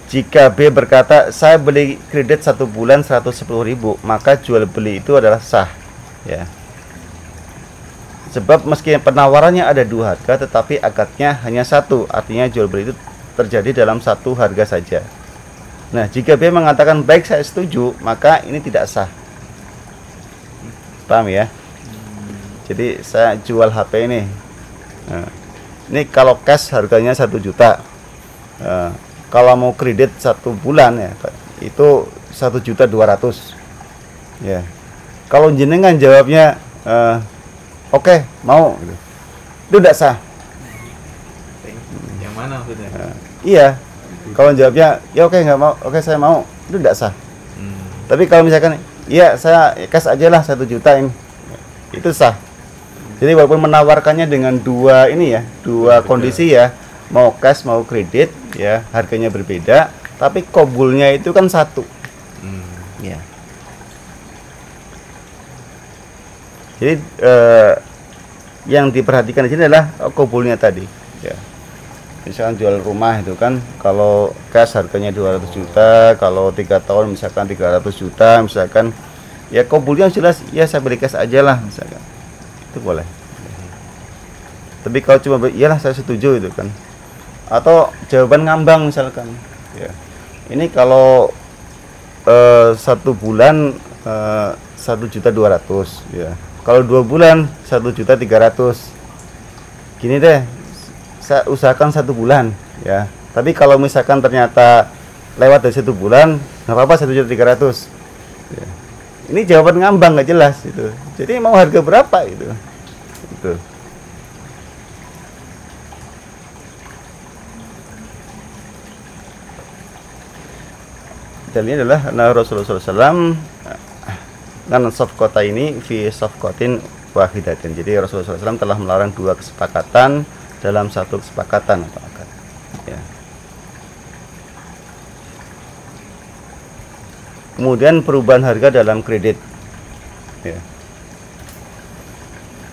Jika B berkata saya beli kredit 1 bulan 110.000, maka jual beli itu adalah sah. Ya. Sebab meski penawarannya ada dua harga, tetapi akadnya hanya satu, artinya jual beli itu terjadi dalam satu harga saja. Nah, jika B mengatakan baik saya setuju, maka ini tidak sah. Paham ya? Jadi saya jual HP ini. Nah, ini kalau cash harganya 1 juta. Kalau mau kredit 1 bulan ya, itu 1.200.000. Ya. Kalau jenengan jawabnya oke, mau, itu tidak sah. Yang mana maksudnya? Iya, kalau jawabnya ya oke nggak mau, oke saya mau, itu tidak sah. Tapi kalau misalkan iya saya cash aja lah 1 juta ini, itu sah. Jadi walaupun menawarkannya dengan dua ini ya, dua kondisi ya, mau cash mau kredit ya, harganya berbeda, tapi kabulnya itu kan satu. Ya. Jadi yang diperhatikan di sini adalah kabulnya tadi. Ya. Misalkan jual rumah itu kan, kalau cash harganya 200 juta, kalau 3 tahun misalkan 300 juta misalkan, ya kabulnya jelas ya saya beli cash aja lah misalkan, itu boleh. Tapi kalau cuma iyalah saya setuju itu kan, atau jawaban ngambang misalkan ya, ini kalau 1 bulan 1.200.000 ya, kalau 2 bulan 1.300.000. Gini deh, saya usahakan 1 bulan ya, tapi kalau misalkan ternyata lewat dari 1 bulan nggak apa-apa 1.300.000 ya. Ini jawaban ngambang, nggak jelas itu. Jadi mau harga berapa itu. Dan ini adalah Rasulullah SAW kan safqata ini fi safqatin wahidatin. Jadi Rasulullah SAW telah melarang 2 kesepakatan dalam 1 kesepakatan atau akad. Ya. Kemudian perubahan harga dalam kredit. Ya.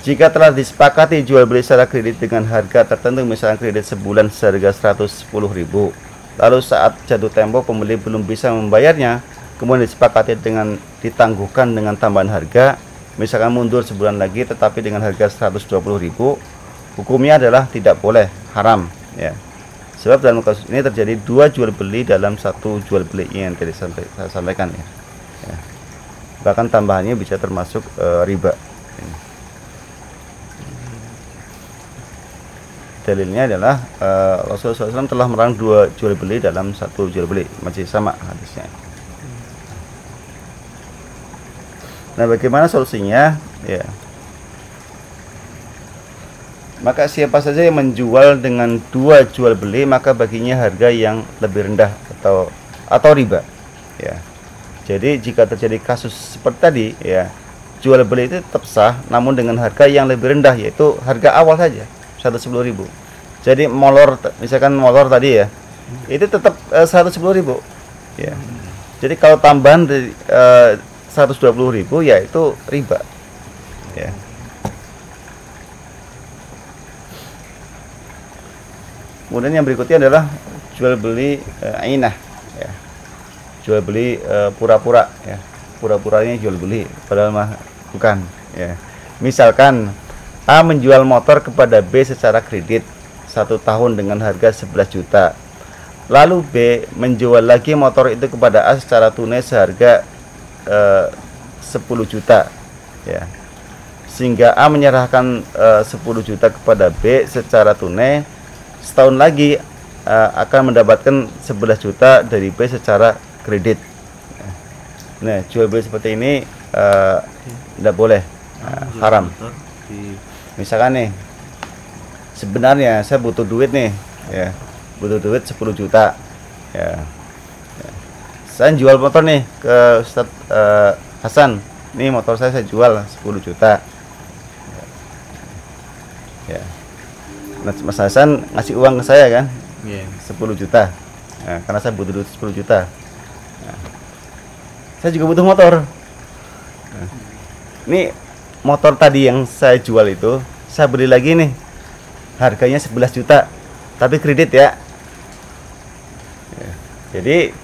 Jika telah disepakati jual beli secara kredit dengan harga tertentu, misalnya kredit sebulan seharga 110.000, lalu saat jatuh tempo pembeli belum bisa membayarnya, kemudian disepakati dengan ditangguhkan dengan tambahan harga, misalkan mundur sebulan lagi tetapi dengan harga 120.000, hukumnya adalah tidak boleh, haram ya. Sebab dalam kasus ini terjadi 2 jual beli dalam 1 jual beli yang tadi saya sampaikan ya. ya. Bahkan tambahannya bisa termasuk riba. Dalilnya adalah Rasulullah SAW telah melarang 2 jual beli dalam 1 jual beli, masih sama hadisnya. Nah, bagaimana solusinya? Ya, maka siapa saja yang menjual dengan 2 jual beli, maka baginya harga yang lebih rendah atau riba. Ya, jadi jika terjadi kasus seperti tadi, ya, jual beli itu tetap sah, namun dengan harga yang lebih rendah, yaitu harga awal saja 110.000. Jadi misalkan molor tadi ya, itu tetap 110.000. Ya. Jadi kalau tambahan dari 120.000 ya itu riba. Ya. Kemudian yang berikutnya adalah jual beli ainah. Ya. Jual beli pura-pura. Ya. Pura-puranya jual beli, padahal mah bukan. Ya. Misalkan A menjual motor kepada B secara kredit 1 tahun dengan harga 11 juta. Lalu B menjual lagi motor itu kepada A secara tunai seharga 10 juta. Ya. Sehingga A menyerahkan 10 juta kepada B secara tunai. Setahun lagi akan mendapatkan 11 juta dari B secara kredit. Nah, jual beli seperti ini tidak boleh, haram. Misalkan nih, sebenarnya saya butuh duit nih, ya, butuh duit 10 juta, ya. Saya jual motor nih ke Ustaz Hasan, nih motor saya jual 10 juta, ya. Mas Hasan ngasih uang ke saya kan, 10 juta, nah, karena saya butuh duit 10 juta, nah, saya juga butuh motor. Nah, ini motor tadi yang saya jual itu, saya beli lagi nih, harganya 11 juta, tapi kredit ya. Jadi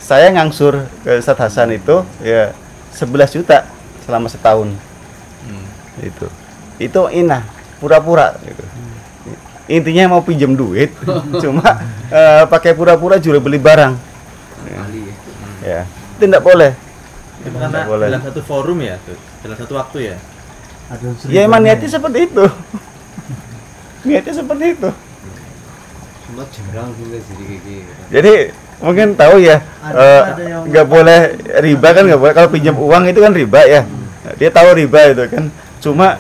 saya ngangsur ke Ustaz Hasan itu ya 11 juta selama setahun. Itu inah, pura-pura gitu. Intinya mau pinjam duit, cuma pakai pura-pura jual beli barang. Ya, itu tidak boleh. Itu karena dalam satu forum ya, dalam satu waktu ya. Ya emang niatnya seperti itu. Niatnya seperti itu. Jadi mungkin tahu ya, nggak boleh riba kan, nggak boleh. Kalau pinjam uang itu kan riba ya. Dia tahu riba itu kan. Cuma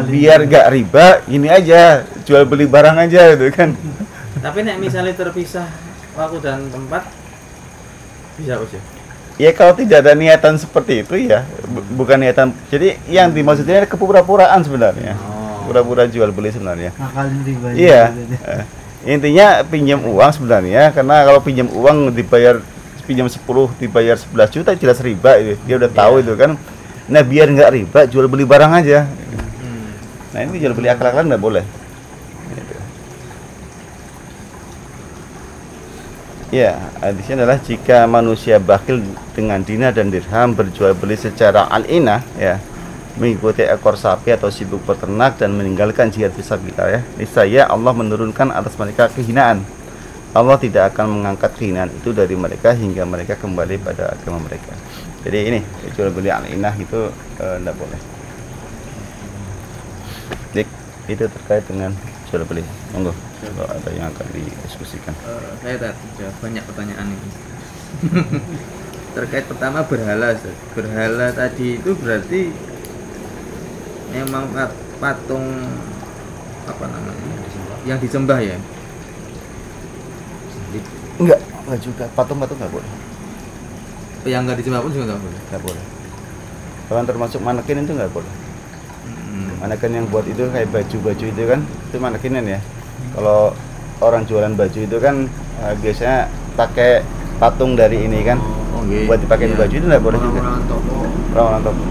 biar nggak riba, ini aja jual beli barang aja gitu kan. Tapi nek misalnya terpisah waktu dan tempat bisa aja. Ya kalau tidak ada niatan seperti itu ya, bukan niatan. Jadi yang dimaksudnya kepura-puraan sebenarnya. Pura-pura jual beli sebenarnya. Ngakalin riba. Iya. Intinya pinjam uang sebenarnya, karena kalau pinjam uang pinjam 10 dibayar 11 juta jelas riba itu. Dia udah tahu itu kan. Nah, biar nggak riba jual beli barang aja. Nah, ini jual beli akal-akalan nggak boleh. Ya, hadisnya adalah jika manusia bakhil dengan dinar dan dirham berjual beli secara al-inah, ya, mengikuti ekor sapi atau sibuk peternak dan meninggalkan jihad fisabilillah, ya, niscaya Allah menurunkan atas mereka kehinaan. Allah tidak akan mengangkat kehinaan itu dari mereka hingga mereka kembali pada agama mereka. Jadi ini jual beli al-inah itu tidak boleh. Jadi, itu terkait dengan jual beli. Monggo kalau ada yang akan didiskusikan. Saya tadi banyak pertanyaan ini. Terkait pertama berhala, berhala tadi itu berarti memang patung apa namanya yang disembah ya? Enggak juga patung-patung nggak boleh. Yang nggak disembah pun juga nggak boleh. Nggak boleh. Kalau termasuk manekin itu nggak boleh. Manekin yang buat itu kayak baju-baju itu kan, itu manekinan ya. Kalau orang jualan baju itu kan biasanya pakai patung dari ini kan, buat dipakai di baju itu nggak boleh juga. Orang-orang toko.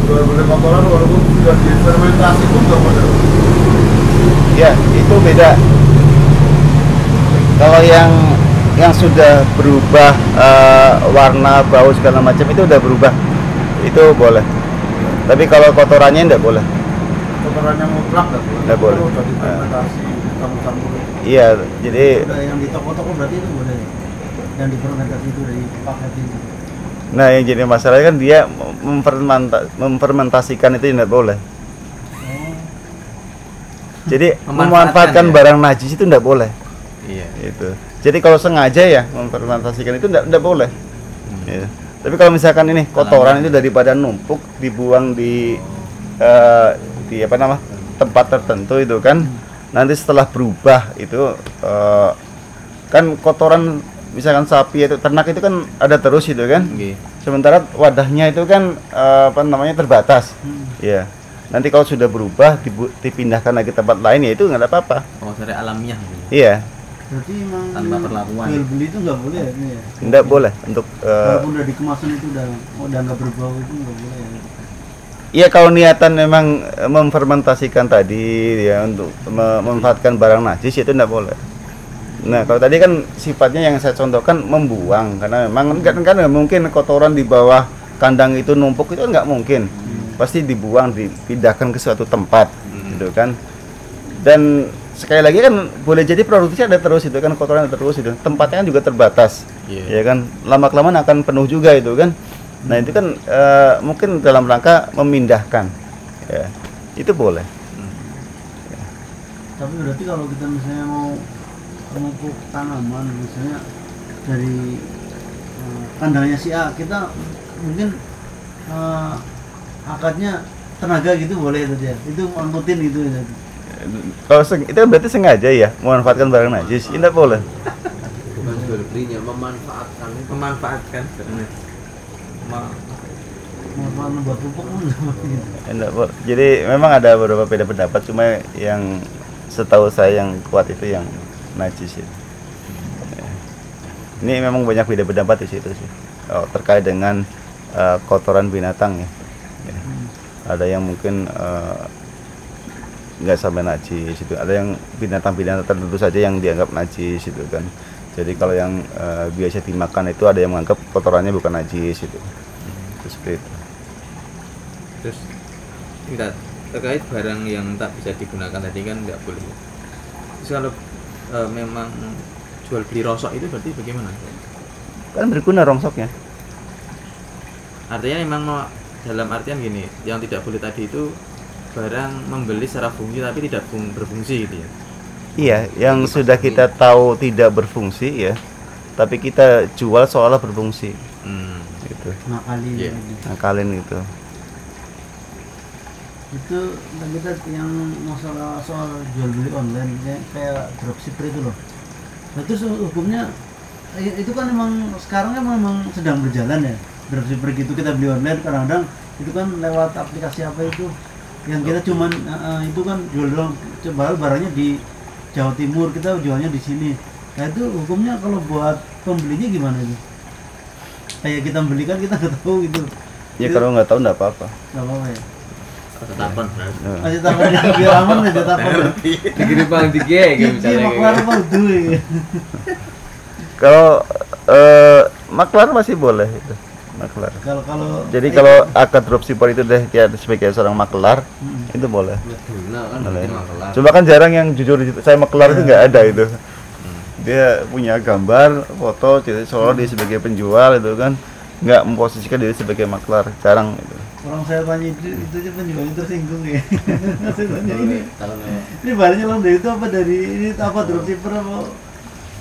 Jual beli kotoran walaupun sudah difermentasi pun nggak boleh. Ya, itu beda. Kalau yang sudah berubah warna, bau segala macam itu udah berubah, itu boleh. Tapi kalau kotorannya tidak boleh. kotorannya mutlak Nggak boleh. Kalau udah difermentasi campur-campur. Iya, jadi Udah yang di toko-toko berarti itu boleh. Yang difermentasi itu dari paket itu. nah yang jadi masalah kan dia memfermentasikan itu tidak boleh. Oh, Jadi Memanfaatkan memanfaatkan ya? barang najis itu tidak boleh. Iya. Itu. Jadi kalau sengaja ya memfermentasikan itu tidak boleh. Ya. Tapi kalau misalkan ini kotoran itu daripada numpuk dibuang di apa nama tempat tertentu itu kan nanti setelah berubah itu kan kotoran misalkan sapi itu ternak itu kan ada terus itu kan. Oke. Sementara wadahnya itu kan apa namanya terbatas. Ya. Nanti kalau sudah berubah dipindahkan lagi ke tempat lain ya itu nggak ada apa-apa. Oh, secara alamiah gitu. Iya, berarti emang Tanpa perlakuan. jual beli itu nggak boleh ya? Ini ya? tidak boleh untuk Walaupun udah dikemasan itu udah nggak berbau itu nggak boleh ya? iya kalau niatan memang memfermentasikan tadi ya untuk memanfaatkan barang najis itu tidak boleh. Nah kalau tadi kan sifatnya yang saya contohkan membuang karena memang kan nggak mungkin kotoran di bawah kandang itu numpuk itu nggak mungkin. Pasti dibuang, dipindahkan ke suatu tempat, gitu kan. Dan sekali lagi kan boleh jadi produksinya ada terus itu kan kotoran ada terus itu. Tempatnya kan juga terbatas, ya kan. Lama-kelamaan akan penuh juga itu kan. Nah itu kan mungkin dalam rangka memindahkan, ya itu boleh. Tapi berarti kalau kita misalnya mau memupuk tanaman misalnya dari kandangnya si A, kita mungkin akadnya tenaga gitu boleh itu ya? Itu angkutin gitu ya? Kalau itu berarti sengaja ya memanfaatkan barang najis, ini tidak boleh. Bukan jual belinya, memanfaatkan. Memanfaatkan. Mau buat pupuk kan gitu. Enggak, jadi memang ada beberapa beda pendapat, cuma yang setahu saya yang kuat itu yang najis itu. Ini memang banyak beda pendapat di situ sih. Terkait dengan kotoran binatang ya. Ada yang mungkin nggak sampai najis itu, ada yang binatang-binatang tertentu saja yang dianggap najis itu kan. Jadi kalau yang biasa dimakan itu ada yang menganggap kotorannya bukan najis itu. Seperti itu. Terus enggak terkait barang yang tak bisa digunakan tadi kan nggak boleh. Terus kalau memang jual beli rosok itu berarti bagaimana? Kan berguna rongsoknya. Artinya memang dalam artian gini, yang tidak boleh tadi itu barang membeli secara fungsi tapi tidak berfungsi gitu ya. Iya, yang sudah kita tahu tidak berfungsi ya, tapi kita jual seolah berfungsi. Gitu. Ngakalin Iya. Nakalin gitu. Itu kita yang masalah soal jual beli online kayak dropshipper itu loh. Nah terus hukumnya itu kan memang sekarang kan memang sedang berjalan ya dropshipper gitu, kita beli online kadang-kadang itu kan lewat aplikasi apa itu yang kita cuman itu kan jual doang, coba barangnya di Jawa Timur kita jualnya di sini. Nah itu hukumnya kalau buat pembelinya gimana itu? Kayak kita beli kan kita nggak tahu gitu. Ya kalau nggak tahu nggak apa-apa. Nggak apa-apa ya. Tetapkan. Nah. Masih takut biar aman aja takut. Digini bang dige Iya misalnya. maklar apa duit. Kalau maklar masih boleh itu. Maklar. Kalau Jadi kalau akad dropshipper itu deh dia sebagai seorang maklar itu boleh. Betul kan Boleh. bikin makelar. Cuma kan jarang yang jujur saya maklar itu nggak ada itu. Dia punya gambar, foto, jadi seolah dia sebagai penjual itu kan, nggak memposisikan diri sebagai maklar, jarang itu. orang saya tanya itu aja penjualnya tersinggung ya. Saya tanya Kalau ini barangnya lo dari itu apa dari ini apa dropshipper apa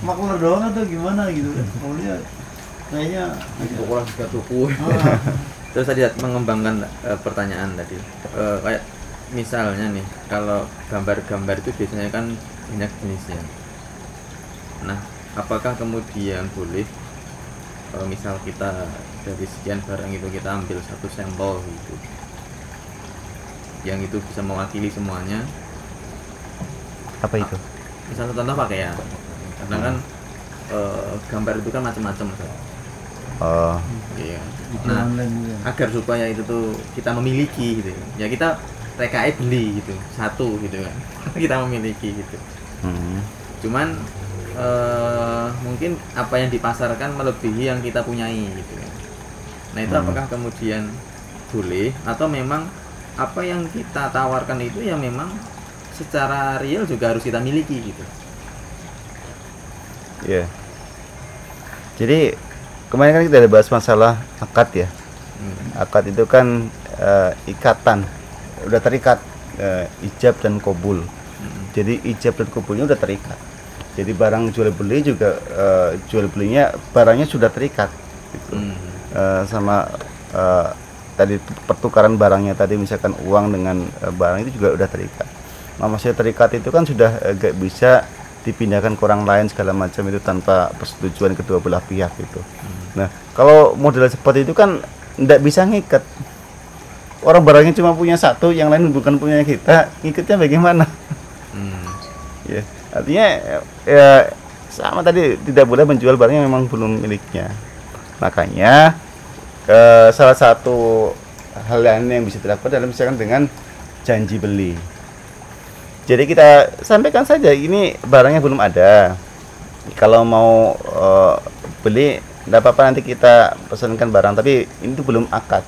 maklar doang atau gimana gitu kan? Pokoknya kayaknya pokoknya juga tuku. Terus tadi mengembangkan pertanyaan tadi, kayak misalnya nih kalau gambar-gambar itu biasanya kan banyak jenisnya. Nah, apakah kemudian boleh misal kita dari sekian barang itu kita ambil satu sampel gitu, yang itu bisa mewakili semuanya? Apa itu? Misal contoh pakaian, karena kan gambar itu kan macam-macam kan. Oh, Iya. itu Nah, online juga. agar supaya itu tuh kita memiliki gitu ya, kita TKI beli gitu satu gitu kan. Kita memiliki gitu, cuman mungkin apa yang dipasarkan melebihi yang kita punyai gitu kan. Nah itu apakah kemudian boleh atau memang apa yang kita tawarkan itu yang memang secara real juga harus kita miliki gitu. Ya. Jadi kemarin kan kita ada bahas masalah akad ya. Akad itu kan ikatan, udah terikat, ijab dan qabul. Jadi ijab dan qabulnya udah terikat. Jadi barang jual beli juga jual belinya barangnya sudah terikat gitu. Sama tadi pertukaran barangnya tadi misalkan uang dengan barang itu juga udah terikat. Nah, maksudnya terikat itu kan sudah gak bisa dipindahkan ke orang lain segala macam itu tanpa persetujuan kedua belah pihak itu. Nah, kalau model seperti itu kan tidak bisa ngikat. Orang barangnya cuma punya satu, yang lain bukan punya kita, ngikatnya bagaimana? Ya, artinya ya sama tadi, tidak boleh menjual barang yang memang belum miliknya. Makanya salah satu hal lain yang bisa dilakukan adalah misalkan dengan janji beli. Jadi kita sampaikan saja ini barangnya belum ada. Kalau mau beli tidak apa-apa, nanti kita pesankan barang, tapi ini tuh belum akad.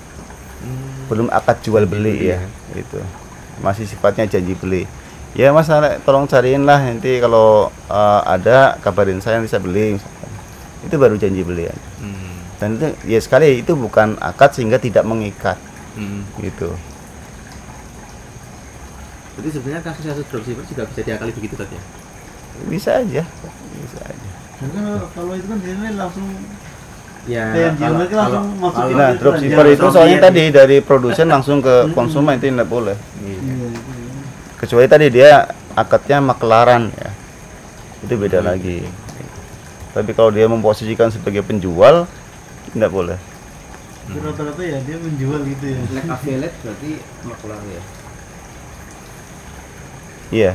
Belum akad jual beli ya. Itu. Masih sifatnya janji beli. Ya Mas, tolong cariin lah nanti kalau ada kabarin saya bisa beli misalkan. Itu baru janji beli ya. Dan itu ya sekali itu bukan akad sehingga tidak mengikat. Gitu. Jadi sebenarnya kasus dropshipper juga bisa diakali begitu tadi ya? Bisa aja. Karena kalau itu kan dia langsung Ya, langsung masuk. Nah, dropshipper itu soalnya tadi dari produsen langsung ke konsumen itu tidak boleh. Kecuali tadi dia akadnya maklaran ya, itu beda lagi. Tapi kalau dia memposisikan sebagai penjual tidak boleh. Rata-rata ya dia menjual gitu ya. Like affiliate berarti maklar ya. Iya.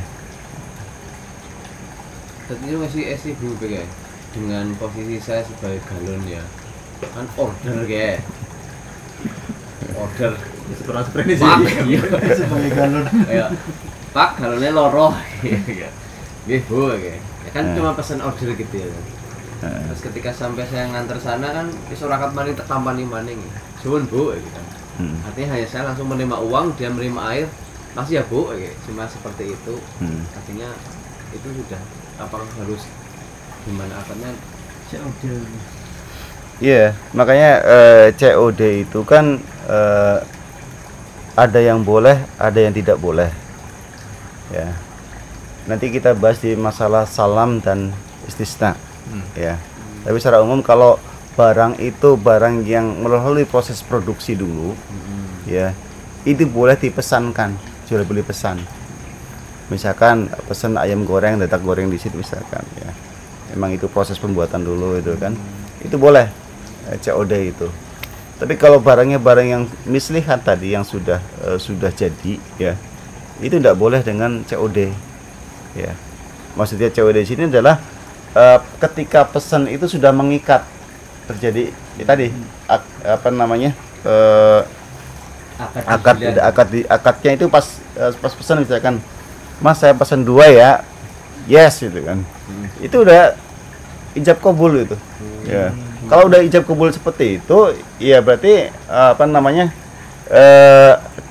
Tadi itu masih SIB kayak dengan posisi saya sebagai galon ya, kan order kayak order seperti seperti Pak, ini. iya. Sebagai galon. Kayak Pak galonnya loro, gitu kayak. Ya kan cuma pesan order gitu ya. Terus ketika sampai saya nganter sana kan iso rakat maning tak tampani maning. Suwun Bu gitu kan. Artinya hanya saya langsung menerima uang, dia menerima air. Masih ya Bu kayak. Cuma seperti itu. Artinya itu sudah apakah harus gimana akadnya COD. Iya, makanya COD itu kan ada yang boleh, ada yang tidak boleh. Ya. Nanti kita bahas di masalah salam dan istisna. Ya. Tapi secara umum kalau barang itu barang yang melalui proses produksi dulu, ya, itu boleh dipesankan, jual beli pesan. Misalkan pesan ayam goreng, dadak goreng di situ misalkan, ya. Emang itu proses pembuatan dulu itu kan, itu boleh COD itu. Tapi kalau barangnya barang yang mislihat tadi yang sudah jadi, ya, itu tidak boleh dengan COD, ya. Maksudnya COD di sini adalah ketika pesan itu sudah mengikat, terjadi ya tadi apa namanya akadnya itu pas pesan misalkan, Mas saya pesan 2 ya, yes gitu kan, itu udah ijab kabul itu. Ya. Kalau udah ijab kabul seperti itu, ya berarti apa namanya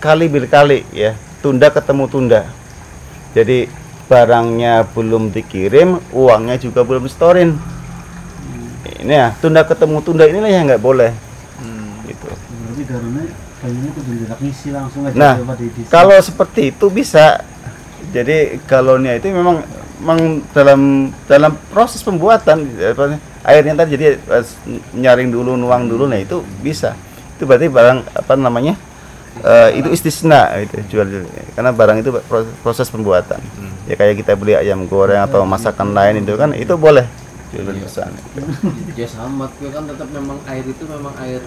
kali berkali ya, tunda ketemu tunda. Jadi barangnya belum dikirim, uangnya juga belum storin. Ini ya, tunda ketemu tunda inilah yang nggak boleh. Gitu. Berarti karena kayaknya itu tidak ngisi langsung aja. Nah, kalau seperti itu bisa. Jadi galonnya itu memang dalam proses pembuatan airnya tadi jadi nyaring dulu, nuang dulu, nah itu bisa. Itu berarti barang apa namanya? Itu istisna itu jual karena barang itu proses pembuatan. Ya kayak kita beli ayam goreng atau masakan lain itu kan itu boleh jual beli pesan. ya sama gue kan tetap memang air itu memang air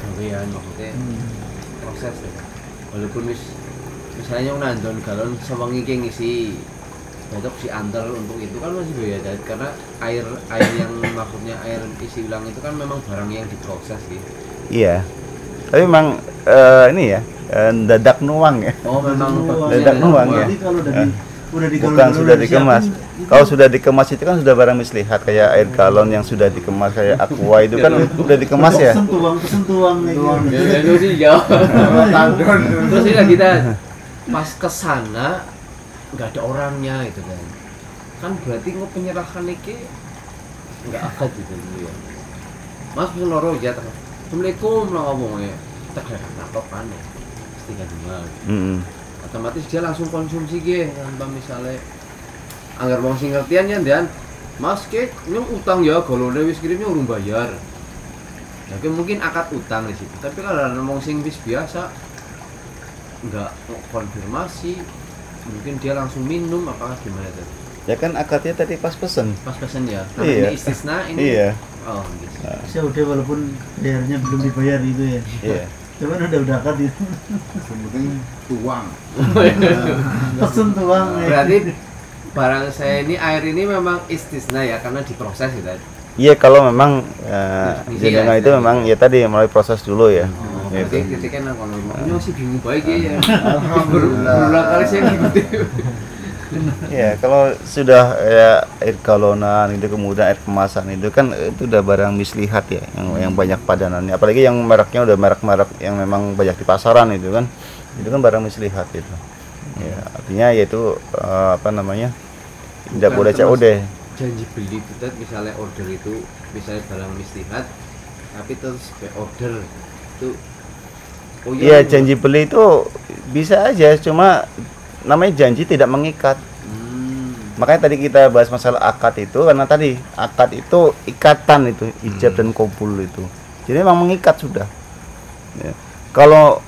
gawean maksudnya proses ya. Walaupun misalnya nandon galon sewangi ki ngisi besok si antar untuk itu kan masih beda karena air yang maksudnya air isi ulang itu kan memang barang yang diproses gitu. Iya. Tapi memang ini ya dadak nuang ya. Oh memang dadak nuang ya. Jadi kalau dari Udah bukan sudah dikemas. Kalau sudah dikemas itu kan sudah barang mislihat, kayak air galon yang sudah dikemas kayak aqua itu kan udah dikemas ya. Kesentuang Ya itu sih jauh. Terus ini kita pas kesana nggak ada orangnya gitu kan berarti penyerahan iki nggak akad gitu ya. Mas pesen loro ya tak. Assalamualaikum lah ngomongnya. Tak ada nakok kan ya. Tinggal dua. Otomatis dia langsung konsumsi ge tanpa misalnya anggar wong sing ngertian ya dan Mas ke nyung utang ya golone wis kirimnya urung bayar. Jadi mungkin akad utang di situ. Tapi kalau ngomong sing wis biasa enggak konfirmasi, mungkin dia langsung minum apakah gimana tadi? Ya kan akadnya tadi pas pesen. Pas pesen ya. Nah, Iya. ini istisna ini. Iya. Oh, gitu. saya udah walaupun bayarnya belum dibayar gitu ya. Iya. Cuman udah akad itu. Penting tuang. Pesen tuang ya. Berarti barang saya ini air ini memang istisna ya karena diproses gitu. Iya, kalau memang Iya, jenengan itu iya. memang ya tadi melalui proses dulu ya. Oh, Gitu. berarti ketika nang kono ini masih bingung baik ya. Alhamdulillah. Berulang kali saya ngikutin. Ya, kalau sudah ya, air galonan itu kemudian air kemasan itu kan itu udah barang mislihat ya, yang banyak padanannya. Apalagi yang mereknya udah merek-merek yang memang banyak di pasaran itu kan barang mislihat itu. Ya, artinya yaitu apa namanya, tidak Bukan boleh termasuk COD. janji beli itu misalnya order itu misalnya barang mislihat tapi terus order itu oh Iya, janji beli itu bisa aja, cuma namanya janji tidak mengikat. Makanya tadi kita bahas masalah akad itu karena tadi akad itu ikatan itu ijab dan qabul itu. Jadi memang mengikat sudah. Ya. Kalau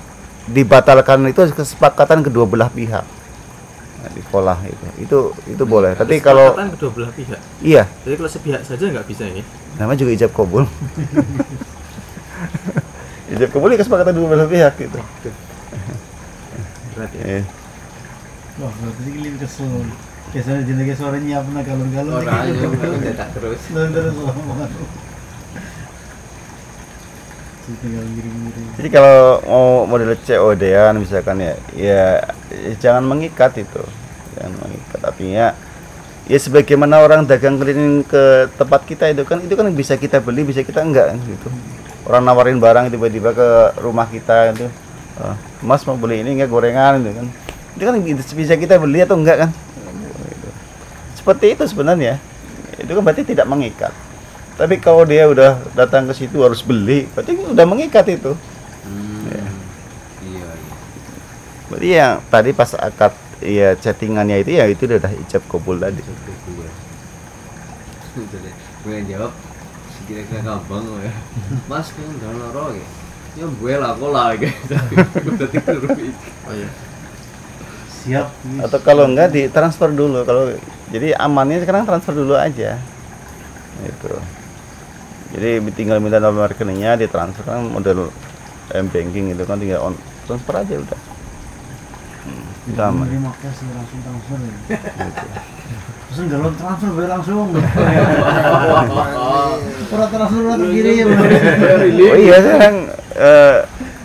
dibatalkan itu kesepakatan kedua belah pihak. Nah, di sekolah itu boleh. Tapi kalau Kesepakatan kedua belah pihak. iya, Jadi kalau sepihak saja nggak bisa ya. namanya juga ijab qabul. Ijab qabul kesepakatan dua belah pihak gitu. Berarti. Wah, berarti ini kesel. Biasanya jenenge sore nyiapna galon-galon orangnya udah tak terus. terus banget. Tinggal ngirim-ngirim. Jadi kalau mau model COD-an misalkan ya jangan mengikat itu. Jangan mengikat, artinya ya sebagaimana orang dagang keliling ke tempat kita itu kan bisa kita beli, bisa kita enggak kan gitu. Orang nawarin barang tiba-tiba ke rumah kita itu. Mas mau beli ini enggak gorengan itu kan. Itu kan bisa kita beli atau enggak kan? Gitu. Seperti itu sebenarnya. Itu kan berarti tidak mengikat. Tapi kalau dia udah datang ke situ harus beli, berarti udah mengikat itu. Ya. Iya. Berarti ya tadi pas akad ya chattingannya itu ya itu udah ijab qabul tadi. Gue yang jawab kira-kira gampang ya. Mas kan jangan loro ya. Ya gue lah kok lah gitu. Udah tidur. Oh iya. Siap. Atau kalau enggak ditransfer dulu. Kalau jadi amannya sekarang transfer dulu aja. Itu. Jadi tinggal minta nomor rekeningnya, ditransfer kan model m-banking itu kan tinggal transfer aja udah. Itu aman. Terima kasih langsung transfer ya. Pesen galon transfer bayar langsung. Ora transfer ora kirim. Oh iya sekarang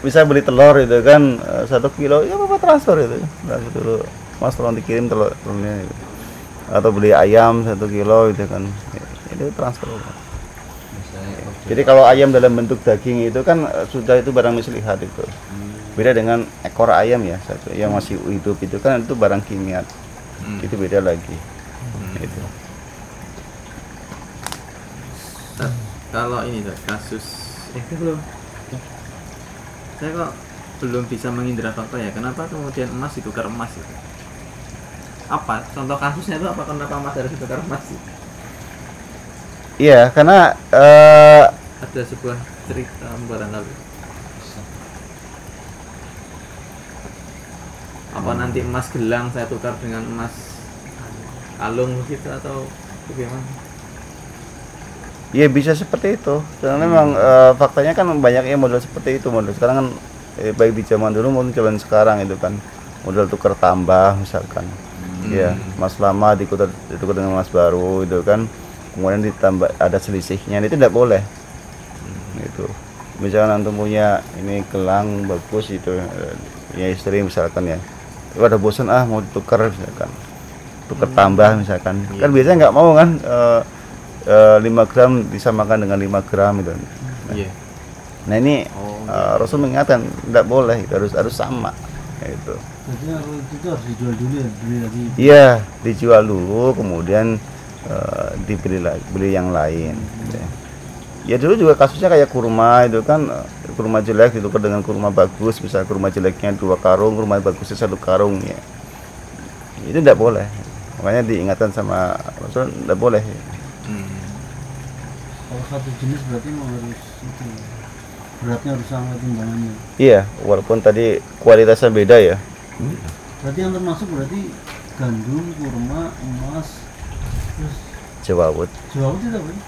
bisa beli telur itu kan 1 kilo ya apa transfer itu transfer dulu, Mas tolong dikirim telurnya gitu. Atau beli ayam 1 kilo itu kan itu transfer. Jadi kalau ayam dalam bentuk daging itu kan sudah itu barang mislihat itu. Beda dengan ekor ayam ya, satu yang masih hidup itu kan itu barang kimia. Itu beda lagi. Itu. Kalau ini tuh kasus belum. Saya kok belum bisa mengindra fakta ya. Kenapa kemudian emas ditukar emas itu? Apa contoh kasusnya itu? Apa kenapa emas harus ditukar emas? Iya, karena Ada sebuah cerita barangkali. Apa nanti emas gelang saya tukar dengan emas kalung gitu atau bagaimana? ya bisa seperti itu. Karena memang faktanya kan banyak yang model seperti itu. Model sekarang kan baik di zaman dulu maupun zaman sekarang itu kan model tukar tambah misalkan. Ya, emas lama ditukar dengan emas baru itu kan. Kemudian ditambah ada selisihnya, itu tidak boleh. Gitu. Misalkan antum punya ini gelang bagus itu ya istri misalkan ya. Itu ada bosan mau ditukar misalkan. tukar tambah misalkan. Iya. Kan biasanya nggak mau kan 5 gram disamakan dengan 5 gram gitu. Iya. Nah ini Oh. Rasul mengingatkan tidak boleh, harus sama itu. Jadi itu harus dijual dulu ya, beli lagi. Iya, dijual dulu kemudian beli yang lain. Ya dulu juga kasusnya kayak kurma itu kan, kurma jelek ditukar dengan kurma bagus, misal kurma jeleknya 2 karung, kurma bagusnya 1 karung ya. Itu tidak boleh. Makanya diingatkan sama Rasul tidak boleh. Kalau satu jenis berarti mau harus itu beratnya harus sama timbangannya. Iya, walaupun tadi kualitasnya beda ya. Berarti yang termasuk berarti gandum, kurma, emas, terus Jawawut. jawa tidak boleh.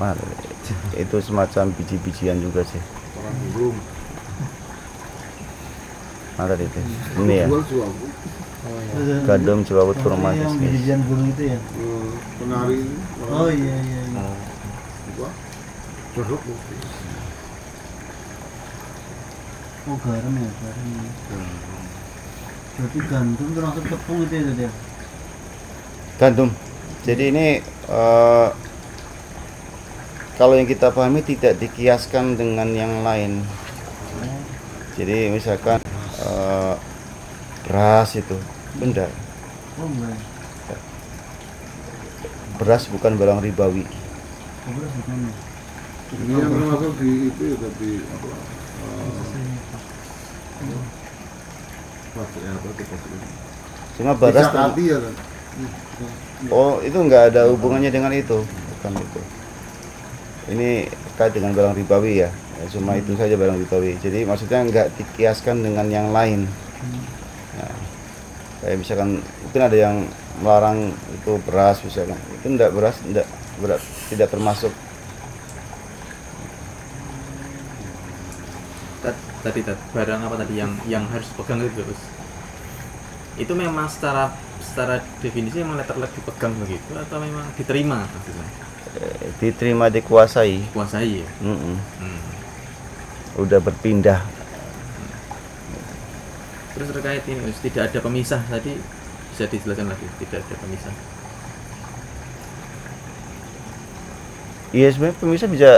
Mana? Itu semacam biji-bijian juga sih. Orang burung. Mana itu? Ini ya. Jual suaku. Gandum, jawawut, Oh, kurma, yang kismis. bijian burung itu ya. Penari. Oh iya iya iya. Apa? Jeruk. Oh garam ya, garam. Berarti gandum termasuk tepung itu ya dia. Gandum. Jadi ini kalau yang kita pahami tidak dikiaskan dengan yang lain. Jadi misalkan beras itu benda. Oh enggak. Beras bukan barang ribawi. Oh beras bukan ya. Ini yang termasuk di itu ya tapi apa? Pasti apa itu pasti. Cuma beras Bisa hati ya kan. oh itu enggak ada hubungannya dengan itu, bukan itu. Ini terkait dengan barang ribawi ya. Cuma itu saja barang ribawi. Jadi maksudnya enggak dikiaskan dengan yang lain. Nah, kayak misalkan mungkin ada yang melarang itu beras misalkan. Itu enggak beras tidak termasuk. Tadi barang apa tadi yang harus pegang itu terus? Itu memang secara definisi memang letter dipegang begitu atau memang diterima maksudnya? Diterima, dikuasai. Kuasai ya. Udah berpindah. Terus terkait ini tidak ada pemisah tadi bisa dijelaskan lagi, tidak ada pemisah. Iya sebenarnya pemisah bisa,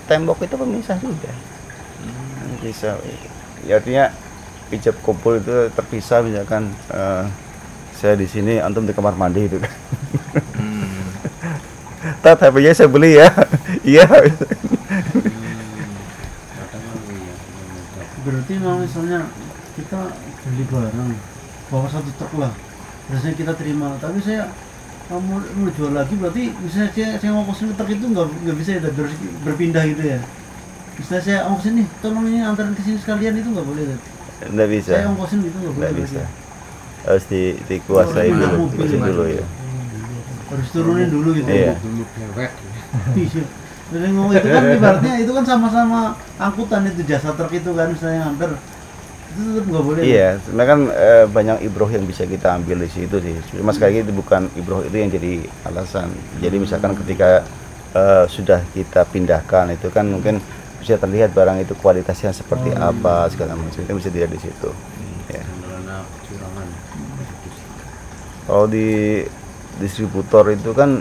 tembok itu pemisah juga. Bisa. Ya, artinya ijab kabul itu terpisah misalkan saya di sini, antum di kamar mandi itu kan. Tat HP-nya saya beli ya. Iya. Berarti kalau misalnya kita beli barang bawa 1 truk lah, biasanya kita terima, tapi saya mau jual lagi berarti misalnya saya mau kosin truk itu nggak bisa ya berpindah gitu ya. Misalnya saya ongkosin nih, tolong ini antarin ke sini sekalian, itu nggak boleh. Nggak bisa. Saya ongkosin gitu nggak boleh. Nggak bisa. Harus dikuasai Oh, dulu, mobil, dikuasai dulu ya. Harus turunin dulu gitu. Iya. Dulu dewek. Iya. Jadi ngomong itu kan ibaratnya itu kan sama-sama angkutan, itu jasa truk itu kan misalnya nganter. Itu tetap nggak boleh. Iya, sebenarnya kan banyak ibroh yang bisa kita ambil di situ sih. Cuma sekali lagi itu bukan ibroh itu yang jadi alasan. Jadi misalkan ketika sudah kita pindahkan itu kan mungkin bisa terlihat barang itu kualitasnya seperti apa segala macam, itu bisa dilihat di situ. Ya. Karena kecurangan. Kalau di distributor itu kan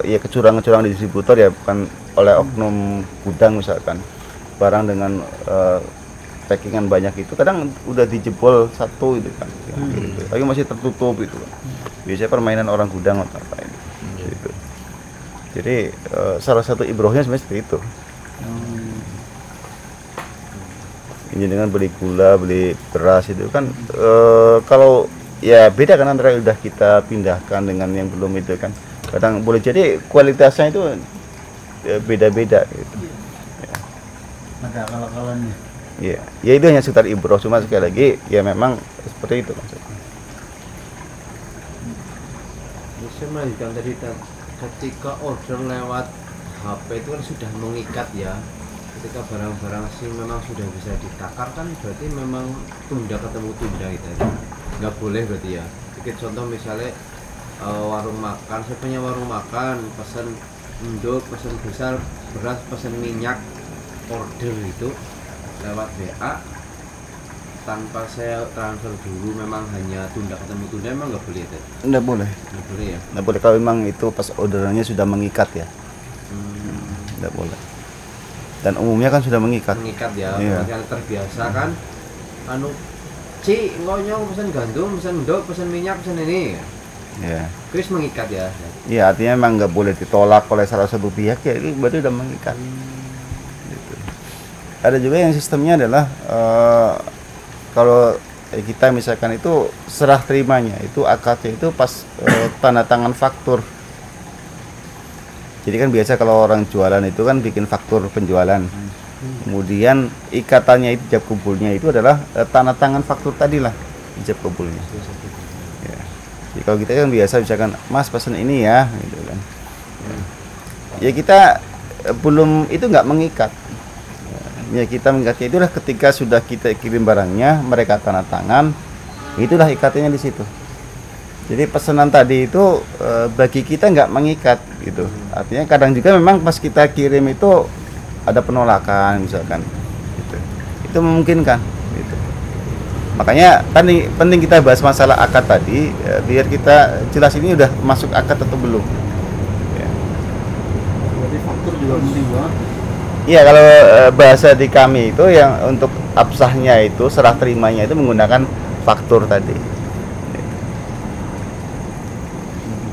ya kecurangan-kecurangan di distributor ya, bukan oleh oknum gudang misalkan. Barang dengan packingan banyak itu kadang udah dijebol satu itu kan, gitu. Tapi masih tertutup itu kan. Biasanya permainan orang gudang atau apa ini. Gitu. Jadi salah satu ibrohnya sebenarnya seperti itu. Ini dengan beli gula, beli beras itu kan kalau ya beda kan antara yang udah kita pindahkan dengan yang belum itu kan. Kadang boleh jadi kualitasnya itu beda-beda gitu. Ada akal-akalannya. Iya, ya itu hanya sekitar ibroh, cuma sekali lagi ya memang seperti itu maksudnya. Bisa melanjutkan tadi ketika order lewat HP itu kan sudah mengikat ya. Ketika barang-barang sih memang sudah bisa ditakar kan berarti memang tunda ketemu tunda gitu aja. Nggak boleh berarti ya. Bikin contoh misalnya warung makan, saya punya warung makan, pesan endok, pesan besar, beras, pesan minyak, order itu lewat WA tanpa saya transfer dulu memang hanya tunda ketemu tunda memang nggak boleh ya? Nggak boleh. Nggak boleh ya? Nggak boleh kalau memang itu pas orderannya sudah mengikat ya. Nggak boleh. Dan umumnya kan sudah mengikat. Mengikat ya, Iya. yang terbiasa kan anu Ci, ngonyong pesan gandum, pesan endok, pesan minyak, pesan ini Ya. Chris mengikat ya. Iya, artinya memang nggak boleh ditolak oleh salah satu pihak ya, itu berarti udah mengikat. Gitu. Ada juga yang sistemnya adalah kalau kita misalkan itu serah terimanya itu akadnya itu pas tanda tangan faktur. Jadi kan biasa kalau orang jualan itu kan bikin faktur penjualan. Kemudian ikatannya itu ijab kabulnya itu adalah tanda tangan faktur tadi lah ijab kabulnya. Ya. Jadi kalau kita kan biasa misalkan Mas pesan ini ya, gitu kan. Ya kita belum itu nggak mengikat. Ya kita mengikatnya itulah ketika sudah kita kirim barangnya, mereka tanda tangan, itulah ikatannya di situ. Jadi pesanan tadi itu bagi kita nggak mengikat gitu. Artinya kadang juga memang pas kita kirim itu ada penolakan misalkan gitu. Itu memungkinkan gitu. Makanya kan penting kita bahas masalah akad tadi biar kita jelas ini udah masuk akad atau belum ya. Berarti faktur juga penting banget. Iya, kalau bahasa di kami itu yang untuk absahnya itu serah terimanya itu menggunakan faktur tadi.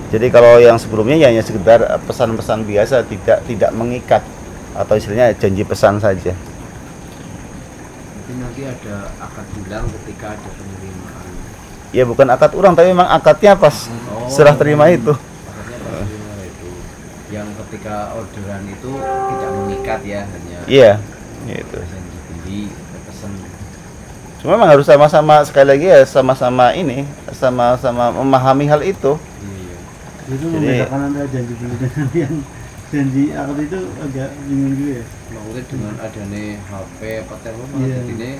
Jadi kalau yang sebelumnya ya hanya sekedar pesan-pesan biasa, tidak mengikat atau istilahnya janji pesan saja. Jadi nanti ada akad ulang ketika ada penerimaan. Ya bukan akad ulang, tapi memang akadnya pas serah terima itu. Akadnya pas terima itu. Yang ketika orderan itu tidak mengikat ya, hanya Iya, gitu. janji beli, pesan. Cuma memang harus sama-sama sekali lagi ya sama-sama ini, sama-sama memahami hal itu. Iya. Itu Jadi- membedakan antara janji beli dengan yang janji akad itu agak bingung juga ya. Maksudnya dengan adanya HP, telepon Iya. malah ini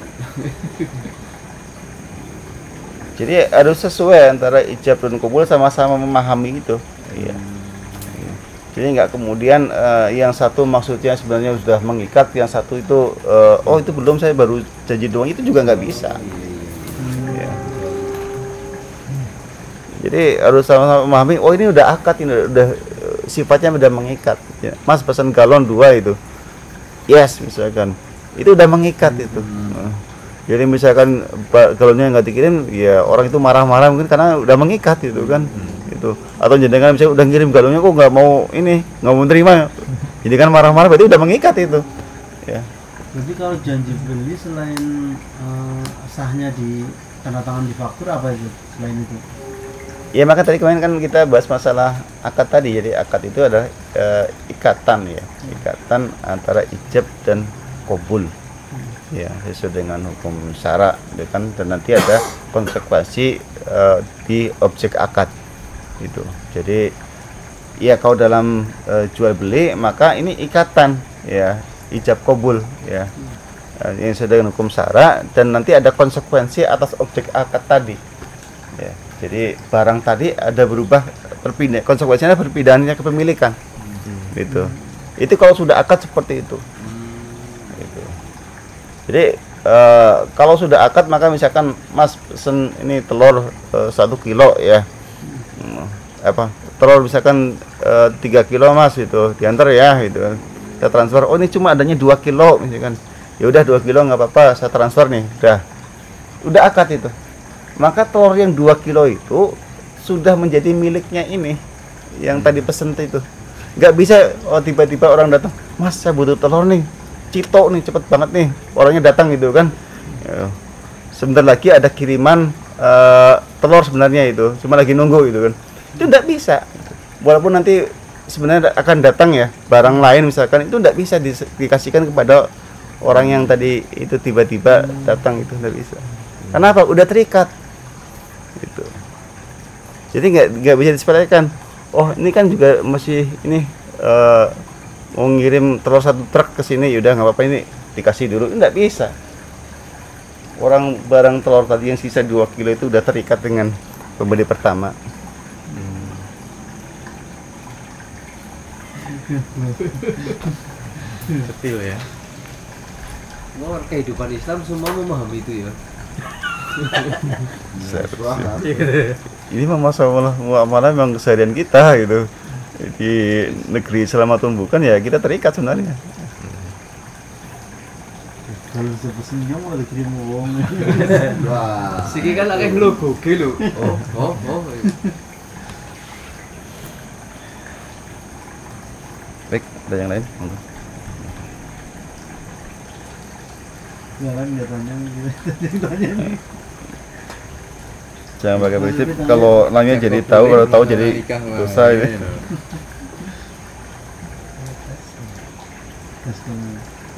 Jadi harus sesuai antara ijab dan kabul, sama-sama memahami itu. Iya. Jadi nggak kemudian yang satu maksudnya sebenarnya sudah mengikat, yang satu itu oh itu belum, saya baru janji doang, itu juga nggak bisa. Ya. Jadi harus sama-sama memahami, oh ini udah akad, ini udah sifatnya udah mengikat. Ya. Mas pesan galon 2 itu, yes misalkan, itu udah mengikat itu. Jadi misalkan galonnya nggak dikirim, ya orang itu marah-marah mungkin karena udah mengikat itu kan. Gitu. Atau jenengan misalnya udah ngirim galonnya kok nggak mau ini, nggak mau terima, jadi kan marah-marah, berarti udah mengikat itu. Ya. Berarti kalau janji beli selain sahnya di tanda tangan di faktur apa itu selain itu? Ya maka tadi kemarin kan kita bahas masalah akad tadi. Jadi akad itu adalah ikatan ya, ikatan antara ijab dan qabul. Ya, sesuai dengan hukum syara, ya kan, dan nanti ada konsekuensi di objek akad gitu. Jadi ya kalau dalam jual beli maka ini ikatan ya, ijab qabul ya. Yang sesuai dengan hukum syara, dan nanti ada konsekuensi atas objek akad tadi. Ya. Jadi barang tadi ada berubah, berpindah, konsekuensinya perpindahannya kepemilikan. Gitu. Itu kalau sudah akad seperti itu. Gitu. Jadi kalau sudah akad maka misalkan Mas pesen ini telur 1 kilo ya. Telur misalkan 3 kilo Mas itu diantar ya gitu kan. Saya transfer, oh ini cuma adanya 2 kilo misalkan. Ya udah 2 kilo nggak apa-apa, saya transfer nih. Udah akad itu. Maka telur yang 2 kilo itu sudah menjadi miliknya ini yang tadi pesen itu. Nggak bisa tiba-tiba orang datang, Mas saya butuh telur nih, Cito nih, cepet banget nih, orangnya datang gitu kan. Ya. Sebentar lagi ada kiriman telur sebenarnya itu, cuma lagi nunggu gitu kan. Itu nggak bisa. Walaupun nanti sebenarnya akan datang ya barang lain misalkan, itu nggak bisa dikasihkan kepada orang yang tadi itu tiba-tiba datang, itu nggak bisa. Kenapa? Udah terikat. Gitu. Jadi nggak bisa disepelekan. Oh ini kan juga masih ini mau ngirim telur 1 truk ke sini, yaudah nggak apa-apa ini dikasih dulu. Nggak bisa. Orang barang telur tadi yang sisa 2 kilo itu udah terikat dengan pembeli pertama. Detail ya. Kehidupan Islam semua memahami itu ya. Seharusnya. Ini mah masalah muamalah memang keseharian kita gitu. Di negeri Islam atau bukan ya kita terikat sebenarnya. Kalau sepesennya mau dikirim uang. Wah, siki kan akeh nglogoke lho. Oh. Baik, ada yang lain? Monggo. Ya kan dia tanya nih. Jangan pakai prinsip kalau nanya jadi tahu, kalau tahu jadi dosa ini.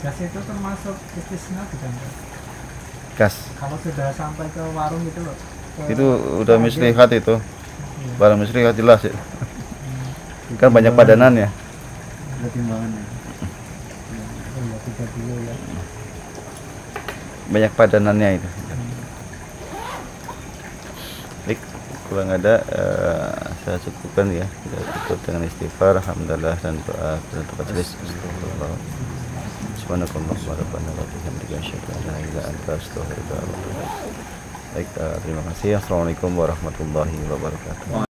Gas itu termasuk istisna bukan? Gas. Kalau sudah sampai ke warung itu loh. Itu udah mislihat itu. Barang mislihat jelas ya. Kan banyak padanan ya. Ada timbangannya. Oh ya 3 kilo ya. Banyak padanannya itu. Baik, kurang ada saya cukupkan ya. Kita tutup dengan istighfar, alhamdulillah dan doa berdoa majelis. Astagfirullah. Subhanakallah wa bihamdika asyhadu an la ilaha illa anta astaghfiruka wa atubu ilaik. Baik, terima kasih. Assalamualaikum warahmatullahi wabarakatuh.